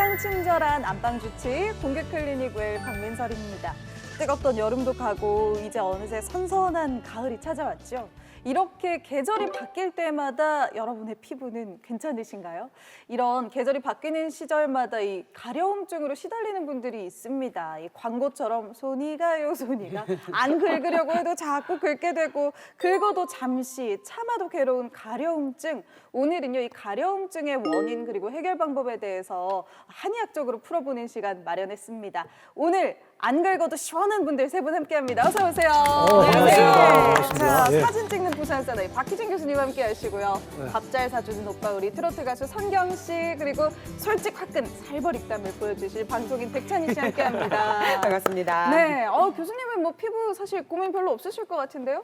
가장 친절한 안방 주치 공개클리닉 웰 박민설입니다. 뜨겁던 여름도 가고 이제 어느새 선선한 가을이 찾아왔죠. 이렇게 계절이 바뀔 때마다 여러분의 피부는 괜찮으신가요? 이런 계절이 바뀌는 시절마다 이 가려움증으로 시달리는 분들이 있습니다. 이 광고처럼 손이 가요, 손이 가. 안 긁으려고 해도 자꾸 긁게 되고 긁어도 잠시 참아도 괴로운 가려움증. 오늘은요, 이 가려움증의 원인 그리고 해결 방법에 대해서 한의학적으로 풀어보는 시간 마련했습니다. 오늘 안 긁어도 시원한 분들 세 분 함께합니다. 어서 오세요. 반갑습니다. 자, 예. 사진 찍는 부산 사나이 박희진 교수님과 함께 하시고요. 밥 잘 사주는 오빠 우리 트로트 가수 선경 씨 그리고 솔직 화끈 살벌 입담을 보여주실 방송인 백찬희 씨 함께합니다. 반갑습니다. 네, 교수님은 뭐 피부 사실 고민 별로 없으실 것 같은데요?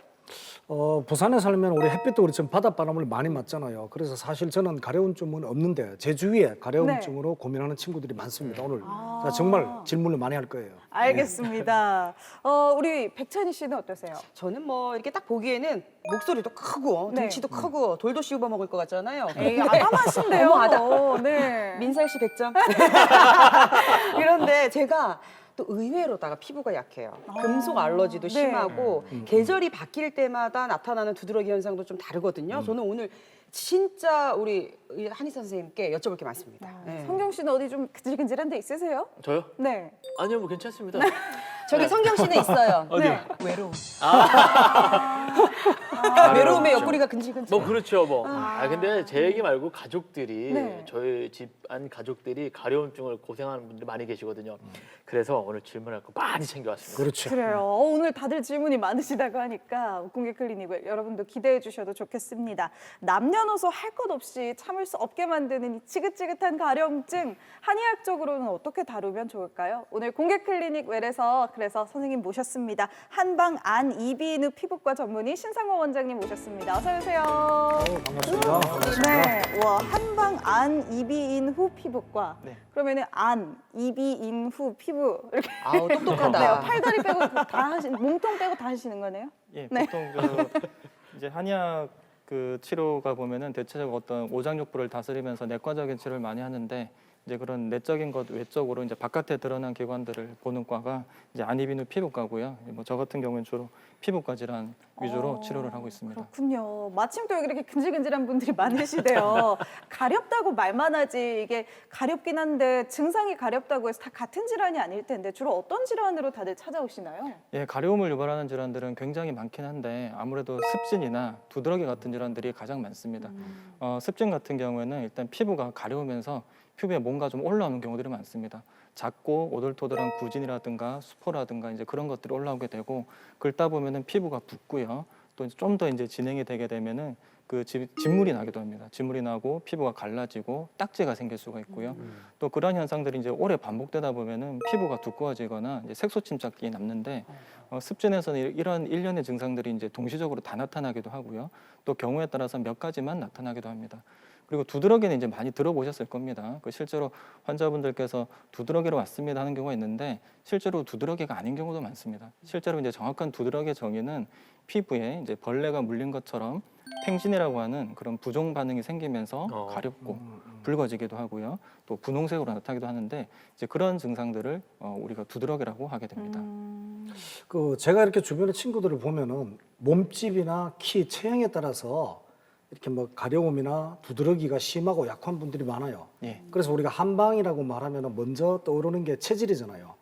부산에 살면 우리 햇빛도 그렇지만 바닷바람을 많이 맞잖아요. 그래서 사실 저는 가려움증은 없는데 제 주위에 가려움증으로 고민하는 친구들이 많습니다. 오늘 자, 정말 질문을 많이 할 거예요. 알겠습니다. 우리 백찬희 씨는 어떠세요? 저는 뭐 이렇게 딱 보기에는 목소리도 크고 네. 등치도 크고 돌도 씹어 먹을 것 같잖아요. 에이, 아담하신데요. 어머, 네. 민설 씨 100점. 그런데 제가 또 의외로다가 피부가 약해요. 금속 알러지도 네. 심하고 계절이 바뀔 때마다 나타나는 두드러기 현상도 좀 다르거든요. 저는 오늘 진짜 우리 한의사 선생님께 여쭤볼 게 많습니다. 네. 성경 씨는 어디 좀 근질근질한 데 있으세요? 저요? 네. 아니요, 뭐 괜찮습니다. 저기 성경 씨는 있어요. 어디? 네. 외로움. 아, 외로움에 그렇죠. 옆구리가 근질근질. 뭐 그렇죠, 뭐. 근데 제 얘기 말고 가족들이 네. 저희 집안 가족들이 가려움증을 고생하는 분들이 많이 계시거든요. 그래서 오늘 질문할 거 많이 챙겨왔습니다. 그렇죠. 그래요. 오늘 다들 질문이 많으시다고 하니까 공개 클리닉을 여러분도 기대해 주셔도 좋겠습니다. 남녀노소 할 것 없이 참을 수 없게 만드는 이 지긋지긋한 가려움증 한의학적으로는 어떻게 다루면 좋을까요? 오늘 공개 클리닉 웰에서 그래서 선생님 모셨습니다. 한방 안 이비인후 피부과 전문의 신상호 원장님 모셨습니다. 어서 오세요. 반갑습니다. 네, 와 한방 안 이비인후 피부과. 네. 그러면은 안 이비인후 피부 이렇게 아우 네, 똑똑하다. 팔다리 빼고 다 하시는 몸통 빼고 다 하시는 거네요? 예, 네. 보통 이제 한의학 그 치료가 보면은 대체적으로 어떤 오장육부를 다스리면서 내과적인 치료를 많이 하는데 이제 그런 내적인 것 외적으로 이제 바깥에 드러난 기관들을 보는 과가 이제 안이비인후 피부과고요. 뭐 저 같은 경우는 주로 피부과 질환 위주로 치료를 하고 있습니다. 그렇군요. 마침 또 여기 이렇게 근질근질한 분들이 많으시대요. 가렵다고 말만 하지 이게 가렵긴 한데 증상이 가렵다고 해서 다 같은 질환이 아닐 텐데 주로 어떤 질환으로 다들 찾아오시나요? 예, 가려움을 유발하는 질환들은 굉장히 많긴 한데 아무래도 습진이나 두드러기 같은 질환들이 가장 많습니다. 습진 같은 경우에는 일단 피부가 가려우면서 피부에 뭔가 좀 올라오는 경우들이 많습니다. 작고 오돌토돌한 구진이라든가 수포라든가 이제 그런 것들이 올라오게 되고 긁다 보면은 피부가 붓고요. 또 좀 더 이제 진행이 되게 되면은 그 진물이 나기도 합니다. 진물이 나고 피부가 갈라지고 딱지가 생길 수가 있고요. 또 그런 현상들이 이제 오래 반복되다 보면은 피부가 두꺼워지거나 이제 색소 침착기 남는데 습진에서는 이런 일련의 증상들이 이제 동시적으로 다 나타나기도 하고요. 또 경우에 따라서 몇 가지만 나타나기도 합니다. 그리고 두드러기는 이제 많이 들어보셨을 겁니다. 그 실제로 환자분들께서 두드러기로 왔습니다 하는 경우가 있는데 실제로 두드러기가 아닌 경우도 많습니다. 실제로 이제 정확한 두드러기의 정의는 피부에 이제 벌레가 물린 것처럼 팽진이라고 하는 그런 부종 반응이 생기면서 가렵고 붉어지기도 하고요. 또 분홍색으로 나타나기도 하는데 이제 그런 증상들을 우리가 두드러기라고 하게 됩니다. 제가 이렇게 주변의 친구들을 보면은 몸집이나 키, 체형에 따라서 이렇게 뭐 가려움이나 두드러기가 심하고 약한 분들이 많아요. 예. 그래서 우리가 한방이라고 말하면 먼저 떠오르는 게 체질이잖아요.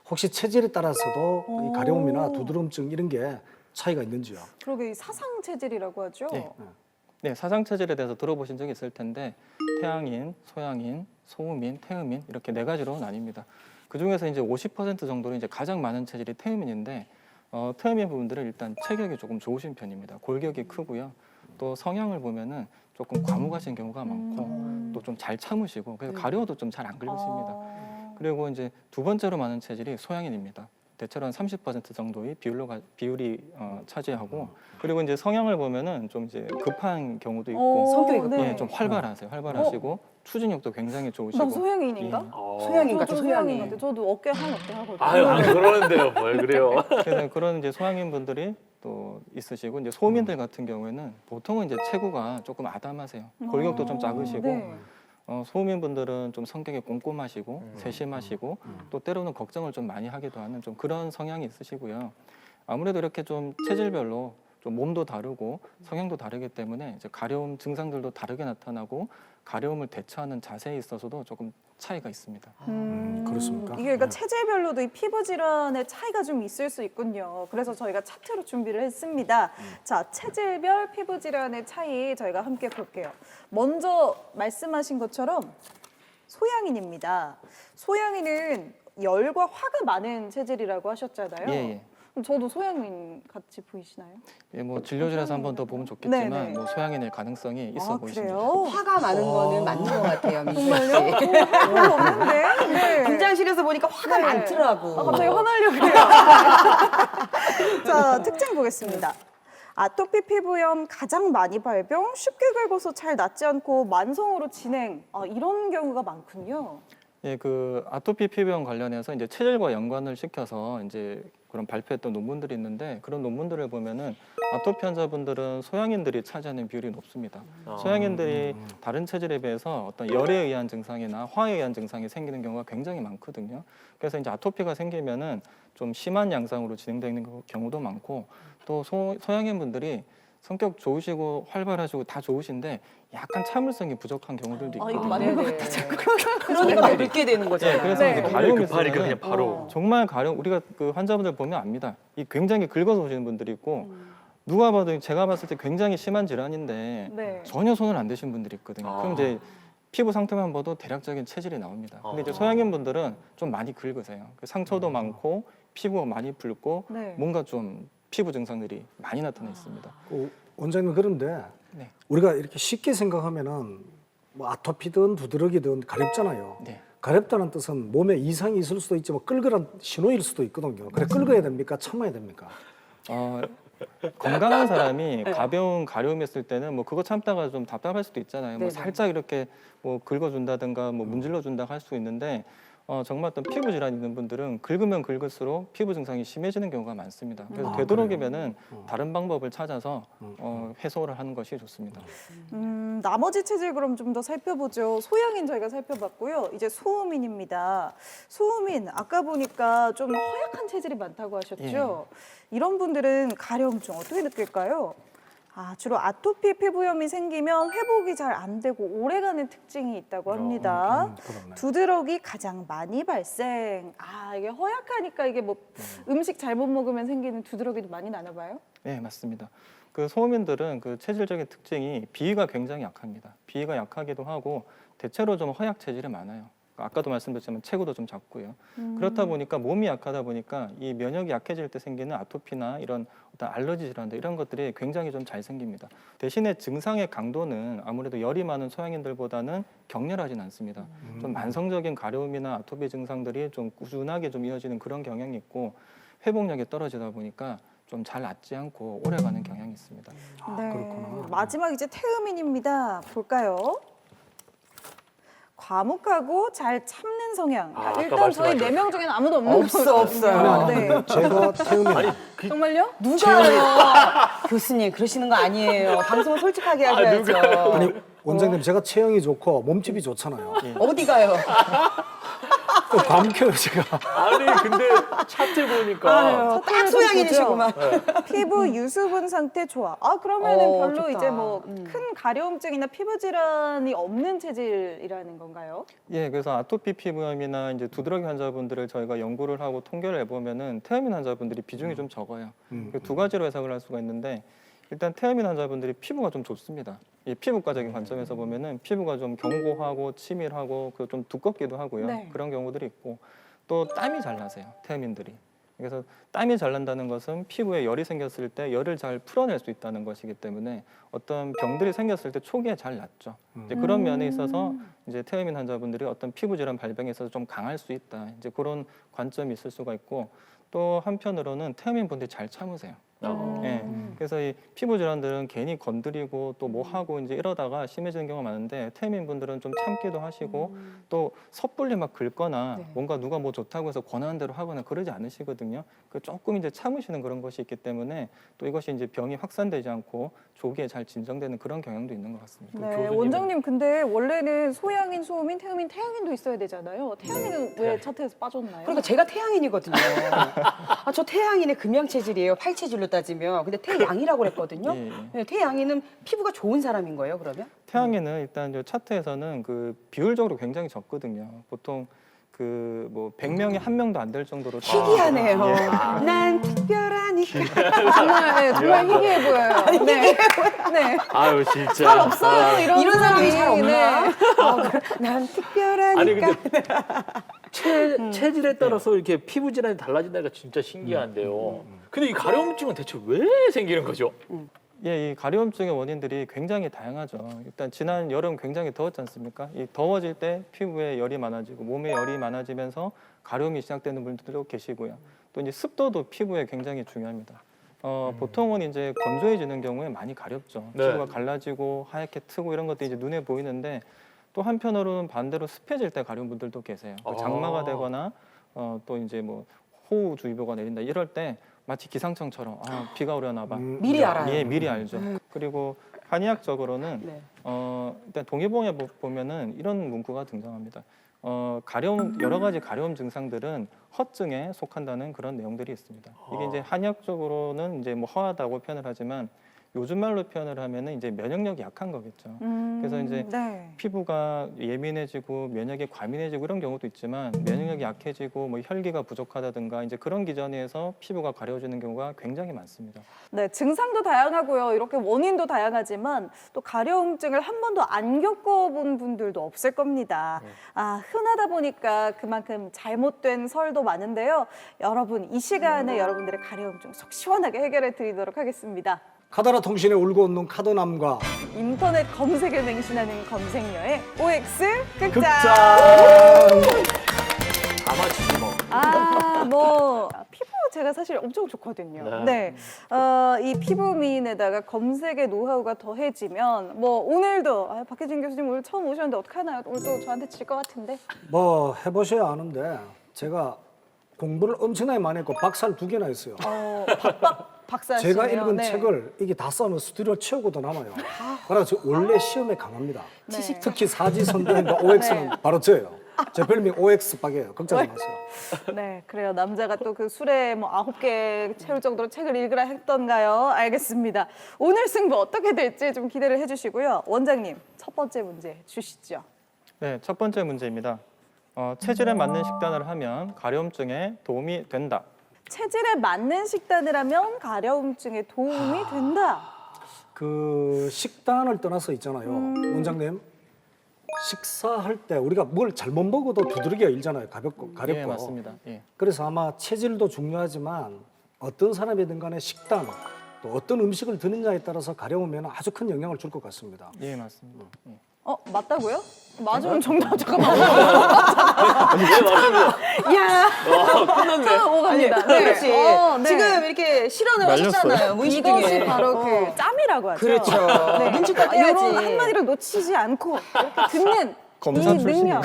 혹시 체질에 따라서도 이 가려움이나 두드러움증 이런 게 차이가 있는지요? 그러게 이 사상 체질이라고 하죠? 네. 네, 사상 체질에 대해서 들어보신 적이 있을 텐데 태양인, 소양인, 소음인, 태음인 이렇게 네 가지로 나뉩니다. 그 중에서 이제 50% 정도는 이제 가장 많은 체질이 태음인인데 태음인 부분들은 일단 체격이 조금 좋으신 편입니다. 골격이 크고요. 또 성향을 보면은 조금 과묵하신 경우가 많고 또 좀 잘 참으시고 그래서 가려워도 좀 잘 안 긁으십니다. 그리고 이제 두 번째로 많은 체질이 소양인입니다. 대체로 한 30% 정도의 비율이 차지하고 그리고 이제 성향을 보면은 좀 이제 급한 경우도 있고 성격이 급해요. 예, 좀 활발하세요. 활발하시고 추진력도 굉장히 좋으시고 나 소양인인가? 예. 소양인 저도 같죠, 소양인 소양인. 같아요. 저도 어깨 한 어깨 하거든요. 아유, 안 그러는데요. 뭘 그래요? 그래서 그런 이제 소양인 분들이 또 있으시고 이제 소민들 같은 경우에는 보통은 이제 체구가 조금 아담하세요. 골격도 좀 작으시고 네. 소음인 분들은 좀 성격이 꼼꼼하시고 세심하시고 또 때로는 걱정을 좀 많이 하기도 하는 좀 그런 성향이 있으시고요. 아무래도 이렇게 좀 체질별로 좀 몸도 다르고 성향도 다르기 때문에 이제 가려움 증상들도 다르게 나타나고 가려움을 대처하는 자세에 있어서도 조금 차이가 있습니다. 그렇습니까? 이게 그러니까 네. 체질별로도 이 피부 질환의 차이가 좀 있을 수 있군요. 그래서 저희가 차트로 준비를 했습니다. 자, 체질별 피부 질환의 차이 저희가 함께 볼게요. 먼저 말씀하신 것처럼 소양인입니다. 소양인은 열과 화가 많은 체질이라고 하셨잖아요. 예, 예. 그럼 저도 소양인 같이 보이시나요? 예, 뭐 진료실에서 한 번 더 보면 좋겠지만 네네. 뭐 소양인일 가능성이 있어 아, 보이십니다. 그래요? 화가 많은 거는 맞는 것 같아요, 민수 씨. 정말요? 별로 없는데? 네. 분장실에서 보니까 화가 네. 많더라고. 아, 갑자기 화나려고 해요. 자, 특징 보겠습니다. 아토피 피부염 가장 많이 발병, 쉽게 긁어서 잘 낫지 않고 만성으로 진행. 이런 경우가 많군요. 예, 그 아토피 피부염 관련해서 이제 체질과 연관을 시켜서 이제 그런 발표했던 논문들이 있는데 그런 논문들을 보면은 아토피 환자분들은 소양인들이 차지하는 비율이 높습니다. 소양인들이 다른 체질에 비해서 어떤 열에 의한 증상이나 화에 의한 증상이 생기는 경우가 굉장히 많거든요. 그래서 이제 아토피가 생기면은 좀 심한 양상으로 진행되는 경우도 많고 또 소양인 분들이 성격 좋으시고 활발하시고 다 좋으신데 약간 참을성이 부족한 경우들도 이거 있거든요. 맞는 것 네네. 같아. 그러니까 더 늦게 되는 거잖아요. 네, 그래서 네. 이제 너무 가려움이 급하니까 있으면은 그냥 바로. 정말 가려움 우리가 그 환자분들 보면 압니다. 이 굉장히 긁어서 오시는 분들이 있고 누가 봐도 제가 봤을 때 굉장히 심한 질환인데 네. 전혀 손을 안 대신 분들이 있거든요. 그럼 이제 피부 상태만 봐도 대략적인 체질이 나옵니다. 근데 이제 소양인 분들은 좀 많이 긁으세요. 상처도 많고 피부가 많이 붉고 네. 뭔가 좀 피부 증상들이 많이 나타나 있습니다. 원장님 그런데 네. 우리가 이렇게 쉽게 생각하면은 뭐 아토피든 두드러기든 가렵잖아요. 네. 가렵다는 뜻은 몸에 이상이 있을 수도 있지만 끌거란 신호일 수도 있거든요. 그래 끌거야 됩니까? 참아야 됩니까? 건강한 사람이 가벼운 가려움이 있을 때는 뭐 그거 참다가 좀 답답할 수도 있잖아요. 뭐 네네. 살짝 이렇게 뭐 긁어준다든가 뭐 문질러준다 할 수 있는데 정말 어떤 피부 질환 있는 분들은 긁으면 긁을수록 피부 증상이 심해지는 경우가 많습니다. 그래서 되도록이면은 다른 방법을 찾아서 해소를 하는 것이 좋습니다. 나머지 체질 그럼 좀 더 살펴보죠. 소양인 저희가 살펴봤고요. 이제 소음인입니다. 소음인 아까 보니까 좀 허약한 체질이 많다고 하셨죠. 이런 분들은 가려움증 어떻게 느낄까요? 주로 아토피 피부염이 생기면 회복이 잘 안 되고 오래가는 특징이 있다고 합니다. 그렇네. 두드러기 가장 많이 발생. 이게 허약하니까 이게 뭐 음식 잘못 먹으면 생기는 두드러기도 많이 나나 봐요? 네, 맞습니다. 그 소음인들은 그 체질적인 특징이 비위가 굉장히 약합니다. 비위가 약하기도 하고 대체로 좀 허약 체질이 많아요. 아까도 말씀드렸지만 체구도 좀 작고요. 그렇다 보니까 몸이 약하다 보니까 이 면역이 약해질 때 생기는 아토피나 이런 어떤 알러지 질환들 이런 것들이 굉장히 좀 잘 생깁니다. 대신에 증상의 강도는 아무래도 열이 많은 소양인들보다는 격렬하진 않습니다. 좀 만성적인 가려움이나 아토피 증상들이 좀 꾸준하게 좀 이어지는 그런 경향이 있고 회복력이 떨어지다 보니까 좀 잘 낫지 않고 오래가는 경향이 있습니다. 네. 그렇구나. 마지막 이제 태음인입니다. 볼까요? 과묵하고 잘 참는 성향. 아까 일단 저희 말씀하셨죠. 4명 중에는 아무도 없는 없어요. 거거든요. 네. 제가 태음이 정말요? 누가요? 교수님 그러시는 거 아니에요. 방송은 솔직하게 하셔야죠. 아니 원장님 제가 체형이 좋고 몸집이 좋잖아요. 어디 가요? 또 밤켜요 제가. 아니 근데 차트 보니까 딱 소양인이시구만. 피부 유수분 상태 좋아. 그러면은 별로 좋다. 이제 뭐 큰 가려움증이나 피부 질환이 없는 체질이라는 건가요? 예, 그래서 아토피 피부염이나 이제 두드러기 환자분들을 저희가 연구를 하고 통계를 해보면은 태음인 환자분들이 비중이 좀 적어요. 그두 가지로 해석을 할 수가 있는데 일단 태음인 환자분들이 피부가 좀 좋습니다. 이 피부과적인 관점에서 보면은 피부가 좀 견고하고 치밀하고 그 좀 두껍기도 하고요. 네. 그런 경우들이 있고 또 땀이 잘 나세요. 태음인들이. 그래서 땀이 잘 난다는 것은 피부에 열이 생겼을 때 열을 잘 풀어낼 수 있다는 것이기 때문에 어떤 병들이 생겼을 때 초기에 잘 낫죠. 이제 그런 면에 있어서 이제 태음인 환자분들이 어떤 피부 질환 발병에 있어서 좀 강할 수 있다. 이제 그런 관점이 있을 수가 있고 또 한편으로는 태음인 분들이 잘 참으세요. 예. 그래서 이 피부 질환들은 괜히 건드리고 또 뭐 하고 이제 이러다가 심해지는 경우가 많은데 태음인분들은 좀 참기도 하시고 또 섣불리 막 긁거나 네. 뭔가 누가 뭐 좋다고 해서 권하는 대로 하거나 그러지 않으시거든요. 그 조금 이제 참으시는 그런 것이 있기 때문에 또 이것이 이제 병이 확산되지 않고 조기에 잘 진정되는 그런 경향도 있는 것 같습니다. 네, 교수님은- 원장님 근데 원래는 소양인, 소음인, 태음인, 태양인도 있어야 되잖아요. 태양인은 왜 차트에서 빠졌나요? 그러니까 제가 태양인이거든요. 아, 저 태양인의 금양 체질이에요. 팔 체질로 따지면. 근데 태양이라고 그랬거든요. 예, 예. 네, 태양인은 피부가 좋은 사람인 거예요, 그러면? 태양에는 일단 이 차트에서는 그 비율적으로 굉장히 적거든요. 보통 그 뭐 100명에 1명도 안 될 정도로 희귀하네요. 예. 난 특별하니까. 정말, 네, 정말 희귀해 보여요. 네. 네. 아유 진짜. 잘 없어요, 이런, 이런 사람이 잘 없나? 네. 난 특별하니까. 아니 근데 체질에 따라서 이렇게 피부 질환이 달라진다니까 진짜 신기한데요. 근데 이 가려움증은 대체 왜 생기는 거죠? 예, 이 가려움증의 원인들이 굉장히 다양하죠. 일단 지난 여름 굉장히 더웠지 않습니까? 이 더워질 때 피부에 열이 많아지고 몸에 열이 많아지면서 가려움이 시작되는 분들도 계시고요. 또 이제 습도도 피부에 굉장히 중요합니다. 보통은 이제 건조해지는 경우에 많이 가렵죠. 네. 피부가 갈라지고 하얗게 트고 이런 것들이 이제 눈에 보이는데 또 한편으로는 반대로 습해질 때 가려운 분들도 계세요. 장마가 되거나 또 이제 뭐 호우주의보가 내린다 이럴 때 마치 기상청처럼 비가 오려나 봐. 미리 알아요. 예, 미리 알죠. 그리고 한의학적으로는 네. 일단 동의보험에 보면은 이런 문구가 등장합니다. 가려움 여러 가지 가려움 증상들은 허증에 속한다는 그런 내용들이 있습니다. 이게 이제 한의학적으로는 이제 뭐 허하다고 표현을 하지만 요즘 말로 표현을 하면은 이제 면역력이 약한 거겠죠. 그래서 이제 네. 피부가 예민해지고 면역이 과민해지고 이런 경우도 있지만 면역력이 약해지고 뭐 혈기가 부족하다든가 이제 그런 기전에서 피부가 가려워지는 경우가 굉장히 많습니다. 네, 증상도 다양하고요. 이렇게 원인도 다양하지만 또 가려움증을 한 번도 안 겪어본 분들도 없을 겁니다. 아, 흔하다 보니까 그만큼 잘못된 설도 많은데요. 여러분, 이 시간에 여러분들의 가려움증 속 시원하게 해결해 드리도록 하겠습니다. 카더라 통신에 울고 웃는 카더남과 인터넷 검색을 맹신하는 검색녀의 OX 극장. 극장. 아마추어 뭐. 피부 제가 사실 엄청 좋거든요. 네. 네. 이 피부 미인에다가 검색의 노하우가 더해지면 뭐 오늘도 박혜진 교수님 오늘 처음 오셨는데 어떡하나요? 오늘 또 저한테 질 것 같은데. 뭐 해보셔야 아는데 제가 공부를 엄청나게 많이 했고 박사를 2개나 했어요. 박사시네요. 제가 읽은 네. 책을 이게 다 써면 스튜디오 채우고도 남아요. 그래서 저 원래 시험에 강합니다. 네. 특히 사지선다인과 OX는 바로 저예요. 제 별명 OX 박이에요. 걱정하지 마세요. 네, 그래요. 남자가 또 그 술에 뭐 9개 채울 정도로 책을 읽으라 했던가요? 알겠습니다. 오늘 승부 어떻게 될지 좀 기대를 해주시고요. 원장님, 첫 번째 문제 주시죠. 네, 첫 번째 문제입니다. 체질에 맞는 식단을 하면 가려움증에 도움이 된다. 체질에 맞는 식단을 하면 가려움증에 도움이 된다. 그 식단을 떠나서 있잖아요. 원장님. 식사할 때 우리가 뭘 잘못 먹어도 두드러기가 일잖아요. 가렵고. 예, 맞습니다. 예. 그래서 아마 체질도 중요하지만 어떤 사람이든 간에 식단 또 어떤 음식을 드느냐에 따라서 가려우면 아주 큰 영향을 줄 것 같습니다. 예, 맞습니다. 예. 맞다고요? 맞으면 정답 잠깐만. 왜 말하면 야, 끝났네. 처음 오갑니다. 네. 그렇지. 네. 지금 이렇게 실현을 말렸어요. 하셨잖아요. 무의식 이것이 중에. 바로 그 짬이라고 하죠. 그렇죠. 네. 눈치껏 이런 떼야지. 한마디를 놓치지 않고 이렇게 듣는 검사 이 능력.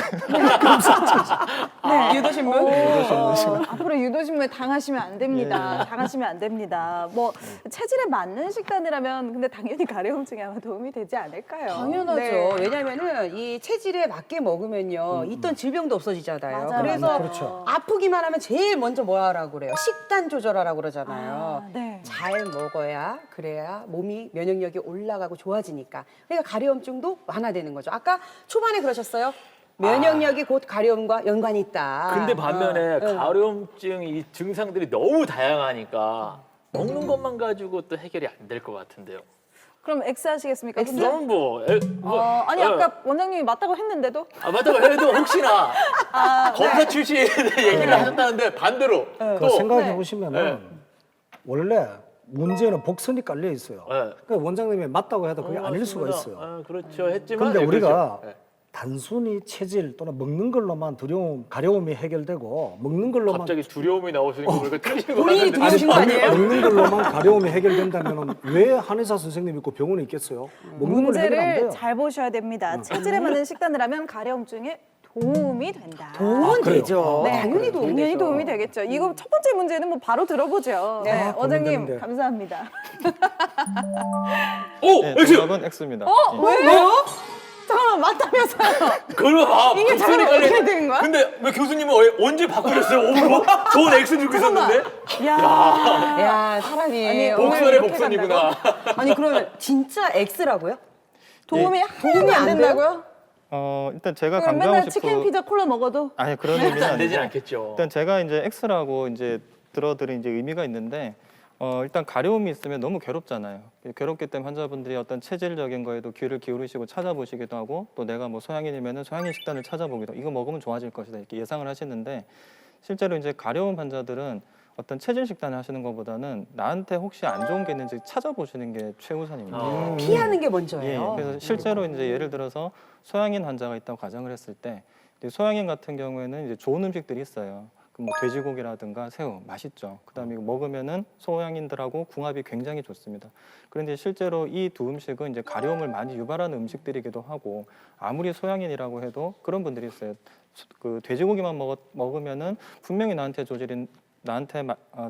네. 유도신문? 앞으로 유도신문에 당하시면 안 됩니다. 예. 당하시면 안 됩니다. 뭐 체질에 맞는 식단이라면 근데 당연히 가려움증에 아마 도움이 되지 않을까요? 당연하죠. 네. 왜냐면은 이 체질에 맞게 먹으면요. 있던 질병도 없어지잖아요. 맞아요. 그래서 그렇죠. 아프기만 하면 제일 먼저 뭐 하라고 그래요? 식단 조절하라고 그러잖아요. 네. 잘 먹어야 그래야 몸이 면역력이 올라가고 좋아지니까. 그러니까 가려움증도 완화되는 거죠. 아까 초반에 그러셨어요. 면역력이 곧 가려움과 연관이 있다. 근데 반면에 응. 가려움증 이 증상들이 너무 다양하니까 먹는 것만 가지고 또 해결이 안 될 것 같은데요. 그럼 X 하시겠습니까? 근데? 그럼 뭐, 아니 아까 원장님이 맞다고 했는데도 맞다고 해도 혹시나 검사 출신 얘기를 하셨다는데 반대로 그 또 생각해 보시면은 원래 문제는 복선이 깔려 있어요. 네. 그러니까 원장님이 맞다고 해도 그게 아닐 수가 있어요. 그렇죠. 했지만 근데 예, 우리가 그렇죠. 예. 단순히 체질 또는 먹는 걸로만 가려움이 해결되고 먹는 걸로만 갑자기 두려움이 나오시는 거 보니까 틀리신 거 본인이 같은데. 두려우신 거 아니에요? 먹는 걸로만 가려움이 해결된다면 왜 한의사 선생님 있고 병원에 있겠어요? 먹는 걸로 해결 안 문제를 돼요. 잘 보셔야 됩니다. 체질에 맞는 식단을 하면 가려움증에 도움이 된다. 도움은 그래요? 되죠. 네, 당연히 도움이 당연히 되죠. 도움이 되겠죠. 이거 첫 번째 문제는 뭐 바로 들어보죠. 네, 아, 원장님 고민되는데. 감사합니다. 오, 네, 엑스. 정답은 X입니다. 예. 왜요? 잠깐만 맞다면서요? 그걸 봐. 이게 목소리 잠깐만 깔리- 어떻게 된 거야? 근데 왜 교수님은 언제 바꾸셨어요? 오, 좋은 X 들고 있었는데. 야, 야, 사람이 아니, 오늘 목소리 이렇게 목선이구나. 아니 그러면 진짜 X라고요? 도움이 예. 도움이 안 된다고요? 일단 제가 그럼 강조하고 맨날 치킨, 싶은 피자, 콜라 먹어도 아니 그런 의미는 안 되진 아니고 않겠죠. 일단 제가 이제 X라고 이제 들어드린 이제 의미가 있는데 일단 가려움이 있으면 너무 괴롭잖아요. 괴롭기 때문에 환자분들이 어떤 체질적인 거에도 귀를 기울이시고 찾아보시기도 하고 또 내가 뭐 소양인이면은 소양인 식단을 찾아보기도 이거 먹으면 좋아질 것이다 이렇게 예상을 하시는데 실제로 이제 가려움 환자들은 어떤 체질 식단을 하시는 것보다는 나한테 혹시 안 좋은 게 있는지 찾아보시는 게 최우선입니다. 피하는 게 예, 먼저예요. 그래서 실제로 이제 예를 들어서 소양인 환자가 있다고 가정을 했을 때 소양인 같은 경우에는 이제 좋은 음식들이 있어요. 뭐 돼지고기라든가 새우 맛있죠. 그다음에 이거 먹으면은 소양인들하고 궁합이 굉장히 좋습니다. 그런데 실제로 이 두 음식은 이제 가려움을 많이 유발하는 음식들이기도 하고 아무리 소양인이라고 해도 그런 분들이 있어요. 그 돼지고기만 먹으면은 분명히 나한테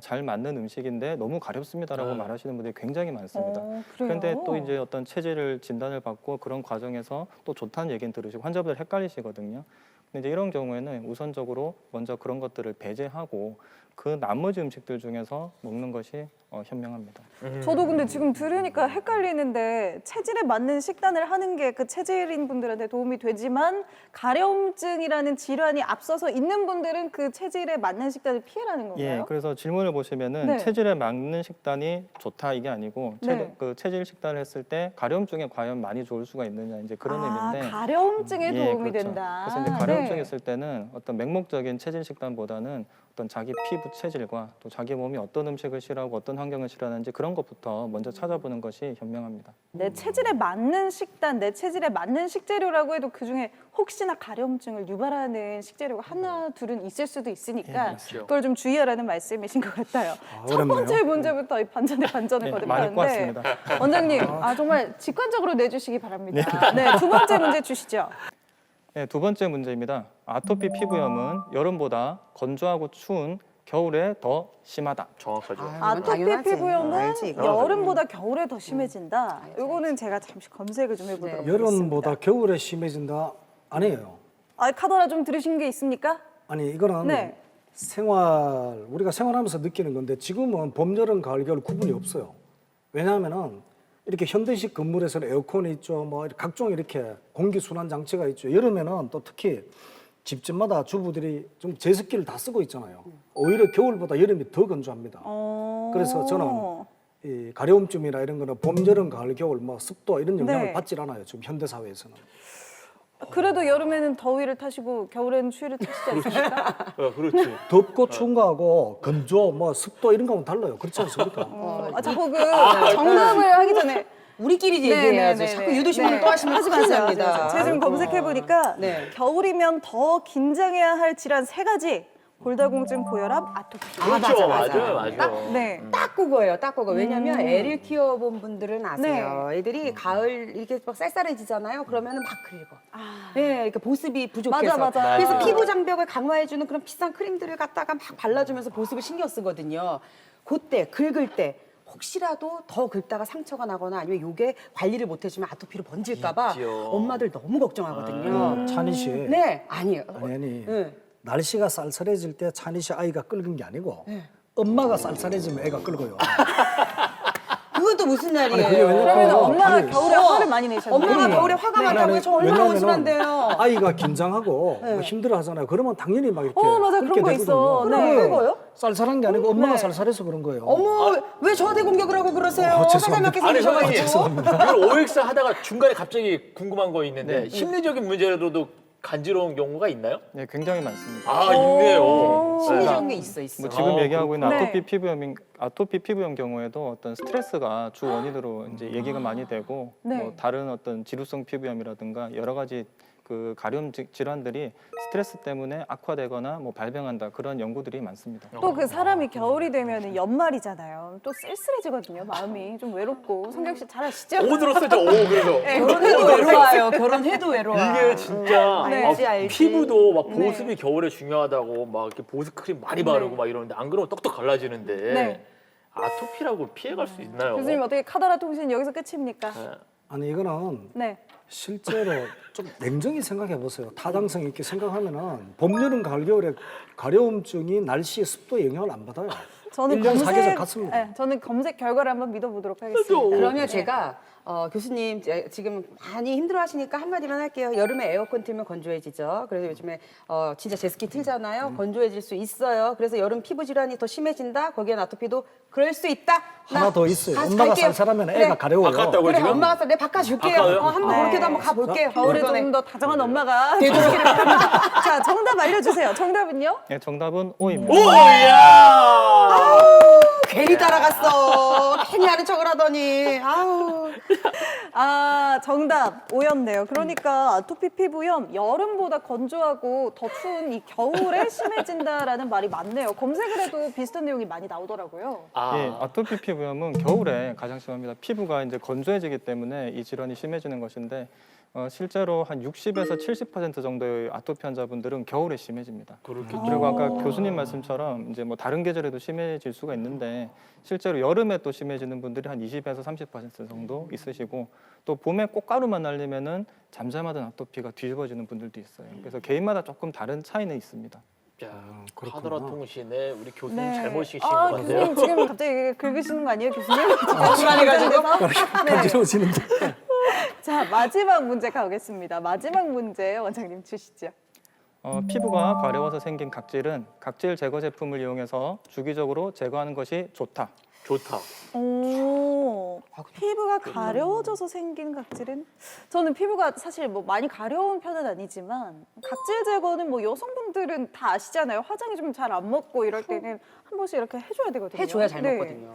잘 맞는 음식인데 너무 가렵습니다라고 말하시는 분들이 굉장히 많습니다. 그래요? 그런데 또 이제 어떤 체질을 진단을 받고 그런 과정에서 또 좋다는 얘기는 들으시고 환자분들 헷갈리시거든요. 근데 이제 이런 경우에는 우선적으로 먼저 그런 것들을 배제하고 그 나머지 음식들 중에서 먹는 것이 현명합니다. 저도 근데 지금 들으니까 헷갈리는데 체질에 맞는 식단을 하는 게 그 체질인 분들한테 도움이 되지만 가려움증이라는 질환이 앞서서 있는 분들은 그 체질에 맞는 식단을 피해라는 건가요? 예, 그래서 질문을 보시면은 네. 체질에 맞는 식단이 좋다 이게 아니고 네. 그 체질 식단을 했을 때 가려움증에 과연 많이 좋을 수가 있느냐 이제 그런 의미인데 가려움증에 예, 도움이 그렇죠. 된다. 그래서 이제 가려움증이 네. 있을 때는 어떤 맹목적인 체질 식단보다는 어떤 자기 피부 체질과 또 자기 몸이 어떤 음식을 싫어하고 어떤 환경을 싫어하는지 그런 것부터 먼저 찾아보는 것이 현명합니다. 내 체질에 맞는 식단, 내 체질에 맞는 식재료라고 해도 그중에 혹시나 가려움증을 유발하는 식재료가 하나 둘은 있을 수도 있으니까 그렇죠. 그걸 좀 주의하라는 말씀이신 것 같아요. 첫 어렵네요. 번째 문제부터 이 반전에 반전을 네, 많을 것 거듭하는데 같습니다. 원장님 정말 직관적으로 내주시기 바랍니다. 네, 두 번째 문제 주시죠. 네, 두 번째 문제입니다. 아토피 피부염은 여름보다 건조하고 추운 겨울에 더 심하다. 정확하죠. 아토피 당연하지. 피부염은 알지, 이거. 여름보다 겨울에 더 심해진다. 이거는 제가 잠시 검색을 좀 해보도록 하겠습니다. 여름보다 겨울에 심해진다 아니에요. 카더라 좀 들으신 게 있습니까? 아니 이거는 네. 우리가 생활하면서 느끼는 건데 지금은 봄, 여름, 가을, 겨울 구분이 없어요. 왜냐하면은 이렇게 현대식 건물에서는 에어컨이 있죠. 뭐 각종 이렇게 공기 순환 장치가 있죠. 여름에는 또 특히 집집마다 주부들이 좀 제습기를 다 쓰고 있잖아요. 오히려 겨울보다 여름이 더 건조합니다. 그래서 저는 이 가려움증이나 이런 거는 봄, 여름, 가을, 겨울 뭐 습도 이런 영향을 네. 받질 않아요. 지금 현대 사회에서는. 그래도 여름에는 더위를 타시고 겨울에는 추위를 타시지 않습니까? 그렇지. 덥고 추운 거하고 건조, 뭐 습도 이런 거하고는 달라요. 그렇지 않습니까? 자꾸 그 정답을 하기 전에 우리끼리 얘기해야죠. 자꾸 유도신문을 또 하시면 하지 큰일 마세요. 납니다. 제가 지금 검색해 보니까 네. 겨울이면 더 긴장해야 할 질환 3가지. 골다공증, 고혈압, 아토피. 그렇죠. 맞아. 맞아요. 네. 딱 그거예요, 딱 그거. 왜냐면 애를 키워본 분들은 아세요. 애들이 가을 이렇게 막 쌀쌀해지잖아요. 그러면은 막 긁어. 예, 그러니까 보습이 부족해서. 맞아. 그래서 맞아요. 피부 장벽을 강화해주는 그런 비싼 크림들을 갖다가 막 발라주면서 보습을 신경 쓰거든요. 그때 긁을 때. 혹시라도 더 긁다가 상처가 나거나 아니면 요게 관리를 못 해주면 아토피로 번질까봐 있죠. 엄마들 너무 걱정하거든요. 찬희 씨. 네, 아니에요. 아니. 네. 날씨가 쌀쌀해질 때 찬희 씨 아이가 끓는 게 아니고 엄마가 쌀쌀해지면 애가 끓고요. 그건 또 무슨 날이에요? 아니, 그게 왜냐면 그러면 엄마가 아니, 겨울에 화를 많이 내셨네요. 엄마가 겨울에 화가 많다고요? 저 얼마나 왜냐면은 어슬한데요. 아이가 긴장하고 뭐 힘들어 하잖아요. 그러면 당연히 막 이렇게 맞아. 끓게 그런 거 있어. 되거든요. 네. 왜 그거요? 쌀쌀한 게 아니고 엄마가 쌀쌀해서 그런 거예요. 어머, 왜 저한테 공격을 하고 그러세요? 죄송합니다. 사장님께서 아니 선생님, 계셔가지고. 이걸 OX 하다가 중간에 갑자기 궁금한 거 있는데 심리적인 문제로도 간지러운 경우가 있나요? 네, 굉장히 많습니다. 아 있네요. 심리적인 게 있어. 뭐 지금 얘기하고 있는 그렇구나. 아토피 피부염 경우에도 어떤 스트레스가 주 원인으로 이제 얘기가 많이 되고 네. 뭐 다른 어떤 지루성 피부염이라든가 여러 가지 그 가려움 질환들이 스트레스 때문에 악화되거나 뭐 발병한다 그런 연구들이 많습니다. 또 그 사람이 겨울이 되면 연말이잖아요. 또 쓸쓸해지거든요. 마음이 좀 외롭고. 성경 씨 잘 아시죠? 오 들었어요, 저 오 그래서. 네, 결혼해도 외로워요. 결혼해도 외로워. 이게 진짜 네. 알지, 알지. 피부도 막 네. 보습이 겨울에 중요하다고 막 이렇게 보습 크림 많이 바르고 막 이러는데 안 그러면 떡떡 갈라지는데 네. 아토피라고 피해갈 수 있나요? 교수님 어떻게 카더라 통신 여기서 끝입니까? 네. 아니 이거는 네. 실제로 좀 냉정히 생각해 보세요. 타당성 있게 생각하면은 봄, 여름, 가을, 겨울에 가려움증이 날씨, 습도에 영향을 안 받아요. 저는 1년 검색, 사계절 같습니다. 네, 저는 검색 결과를 한번 믿어보도록 하겠습니다. 그러면 제가 교수님 지금 많이 힘들어하시니까 한마디만 할게요. 여름에 에어컨 틀면 건조해지죠. 그래서 요즘에 진짜 제습기 틀잖아요. 건조해질 수 있어요. 그래서 여름 피부 질환이 더 심해진다. 거기에 아토피도 그럴 수 있다. 하나 더 있어요. 다시 엄마가 갈게요. 쌀쌀하면 그래. 애가 가려워요. 바꿨다고요 그래 지금? 엄마가 내 바꿔줄게요. 바꿔요? 한번 네. 그렇게도 한번 가볼게요. 겨울에 이번에. 조금 더 다정한 엄마가 되도록이를 바랍니다. 자, 정답 알려주세요. 정답은요? 네, 정답은 O입니다. 오야! 괜히 따라갔어. 괜히 아는 척을 하더니. 아우. 아, 정답 오였네요. 그러니까 아토피 피부염 여름보다 건조하고 더 추운 이 겨울에 심해진다라는 말이 맞네요. 검색을 해도 비슷한 내용이 많이 나오더라고요. 예, 아토피 피부염은 겨울에 가장 심합니다. 피부가 이제 건조해지기 때문에 이 질환이 심해지는 것인데 실제로 한 60에서 70% 정도의 아토피 환자분들은 겨울에 심해집니다. 그렇겠죠. 그리고 아까 교수님 말씀처럼 이제 뭐 다른 계절에도 심해질 수가 있는데 실제로 여름에 또 심해지는 분들이 한 20에서 30% 정도 있으시고 또 봄에 꽃가루만 날리면은 잠잠하던 아토피가 뒤집어지는 분들도 있어요. 그래서 개인마다 조금 다른 차이는 있습니다. 야, 그렇구나. 카더라 통신에 우리 교수님 네. 잘못이신 아, 것 같아요. 교수님 지금 갑자기 긁으시는 거 아니에요, 교수님? 시간해가지고. 간지러워지는데. 자, 마지막 문제 가보겠습니다. 마지막 문제 원장님 주시죠. 피부가 가려워서 생긴 각질은 각질 제거 제품을 이용해서 주기적으로 제거하는 것이 좋다. 좋다. 오, 피부가 가려워져서 생긴 각질은? 저는 피부가 사실 뭐 많이 가려운 편은 아니지만 각질 제거는 뭐 여성분들은 다 아시잖아요. 화장이 좀 잘 안 먹고 이럴 때는 한 번씩 이렇게 해줘야 되거든요. 해줘야 잘 네. 먹거든요.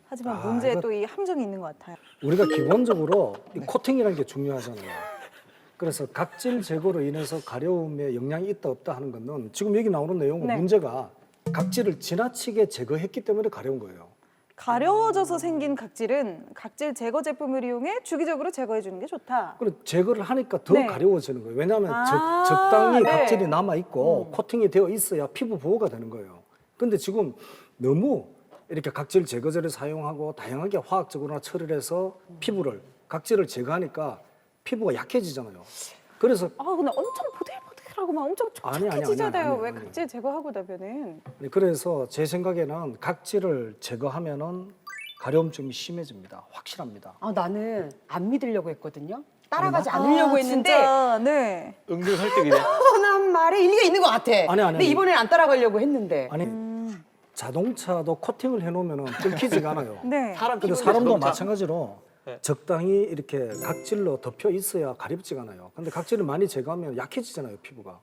하지만 아, 문제에 이거- 또 이 함정이 있는 것 같아요. 우리가 기본적으로 이 코팅이라는 게 중요하잖아요. 그래서 각질 제거로 인해서 가려움에 영향이 있다 없다 하는 거는 지금 여기 나오는 내용은 네. 문제가 각질을 지나치게 제거했기 때문에 가려운 거예요. 가려워져서 생긴 각질은 각질 제거 제품을 이용해 주기적으로 제거해 주는 게 좋다. 그리고 제거를 하니까 더 네. 가려워지는 거예요. 왜냐하면 아, 적당히 네. 각질이 남아 있고 코팅이 되어 있어야 피부 보호가 되는 거예요. 근데 지금 너무 이렇게 각질 제거제를 사용하고 다양하게 화학적으로나 처리를 해서 피부를 각질을 제거하니까 피부가 약해지잖아요. 그래서 아, 근데 엄청 보들보들하고 막 엄청 아니, 아니, 촉촉해지잖아요. 아니. 왜 각질 제거하고 나면은? 그래서 제 생각에는 각질을 제거하면은 가려움증이 심해집니다. 확실합니다. 아, 나는 안 믿으려고 했거든요. 따라가지 않으려고 했는데 진짜, 네. 은근 설득이네. 뻔한 말에 일리가 있는 것 같아. 아니. 근데 이번엔 안 따라가려고 했는데. 아니 자동차도 코팅을 해놓으면은 끊기지가 않아요. 네. 사람 근데 피부인데 사람도 자동차. 마찬가지로 네. 적당히 이렇게 각질로 덮여 있어야 가렵지가 않아요. 근데 각질을 많이 제거하면 약해지잖아요, 피부가.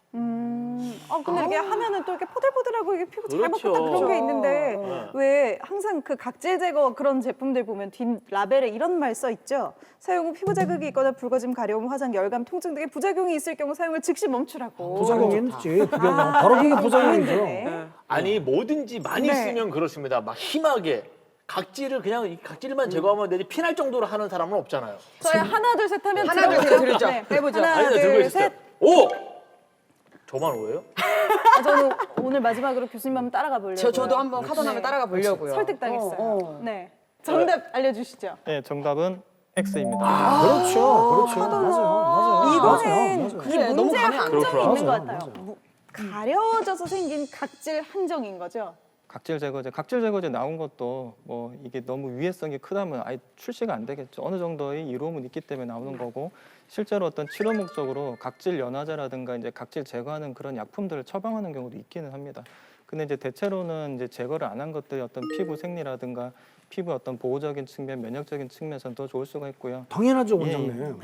근데 이게 하면은 또 이렇게 포들포들하고 이게 피부 잘 먹고 그렇죠. 딱 그런 게 있는데 네. 왜 항상 그 각질 제거 그런 제품들 보면 뒷 라벨에 이런 말 써 있죠. 사용 후 피부 자극이 있거나 붉어짐, 가려움, 화장, 열감, 통증 등의 부작용이 있을 경우 사용을 즉시 멈추라고. 부작용이 있지. 그게 바로 그게 이거 부작용이죠. 고민되네. 아니 뭐든지 많이 네. 쓰면 그렇습니다. 막 심하게 각질을 그냥 이 각질만 제거하면 되지 피날 정도로 하는 사람은 없잖아요. 저희 하나 둘 셋 하면 하나, 둘, 셋 들어보죠. 들으죠. 네. 해보죠. 하나 아니 들고 둘 있어요. 셋. 오! 저만 오예요? 저는 오늘 마지막으로 교수님 한번 따라가 보려고요. 저도 한번 카더나면 네. 따라가 보려고요. 설득당했어요. 네. 정답 알려주시죠. 네, 정답은 X입니다. 그렇죠. 맞아요. 이거는 맞아요. 이 그래, 너무 문제의 가면 안 함정이 돼. 있는 것 맞아요. 같아요. 맞아요. 가려워져서 생긴 각질 한정인 거죠. 각질 제거제 나온 것도 뭐 이게 너무 위해성이 크다면 아예 출시가 안 되겠죠. 어느 정도의 이로움은 있기 때문에 나오는 거고 실제로 어떤 치료 목적으로 각질 연화제라든가 이제 각질 제거하는 그런 약품들을 처방하는 경우도 있기는 합니다. 근데 이제 대체로는 이제 제거를 안 한 것들이 어떤 피부 생리라든가 피부 어떤 보호적인 측면, 면역적인 측면에서는 더 좋을 수가 있고요. 당연하죠, 예, 원장님.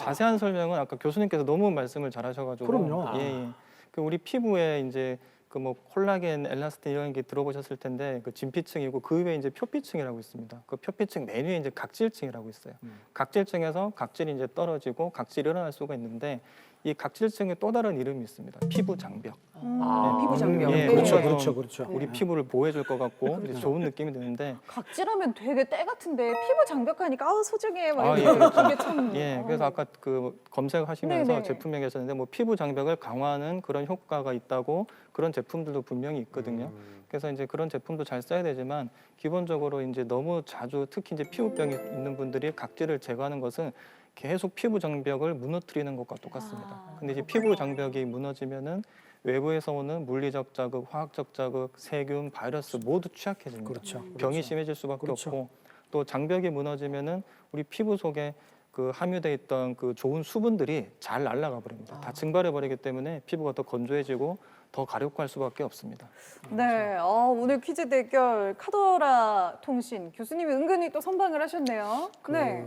자세한 설명은 아까 교수님께서 너무 말씀을 잘하셔가지고 그럼요. 예. 그 우리 피부에 이제 그 뭐 콜라겐, 엘라스틴 이런 게 들어보셨을 텐데 그 진피층이고 그 위에 이제 표피층이라고 있습니다. 그 표피층 맨 위에 이제 각질층이라고 있어요. 각질층에서 각질이 이제 떨어지고 각질이 일어날 수가 있는데 이 각질증의 또 다른 이름이 있습니다. 피부 장벽. 피부 장벽. 예, 그렇죠, 네. 그렇죠, 그렇죠. 우리 피부를 보호해줄 것 같고 이제 좋은 느낌이 드는데 각질하면 되게 때 같은데 피부 장벽하니까 아우 소중해 막 아, 이렇게 예. 그게 참. 예, 그래서 아까 그 검색하시면서 네네. 제품명이 계셨는데 뭐 피부 장벽을 강화하는 그런 효과가 있다고 그런 제품들도 분명히 있거든요. 그래서 이제 그런 제품도 잘 써야 되지만 기본적으로 이제 너무 자주 특히 이제 피부병이 있는 분들이 각질을 제거하는 것은 계속 피부 장벽을 무너뜨리는 것과 똑같습니다. 근데 이제 피부 장벽이 무너지면은 외부에서 오는 물리적 자극, 화학적 자극, 세균, 바이러스 모두 취약해집니다. 그렇죠. 병이 심해질 수밖에 그렇죠. 없고 또 장벽이 무너지면은 우리 피부 속에 그 함유돼 있던 그 좋은 수분들이 잘 날아가 버립니다. 다 증발해 버리기 때문에 피부가 더 건조해지고 더 가렵할 수밖에 없습니다. 네, 오늘 퀴즈 대결 카더라 통신 교수님이 은근히 또 선방을 하셨네요. 네.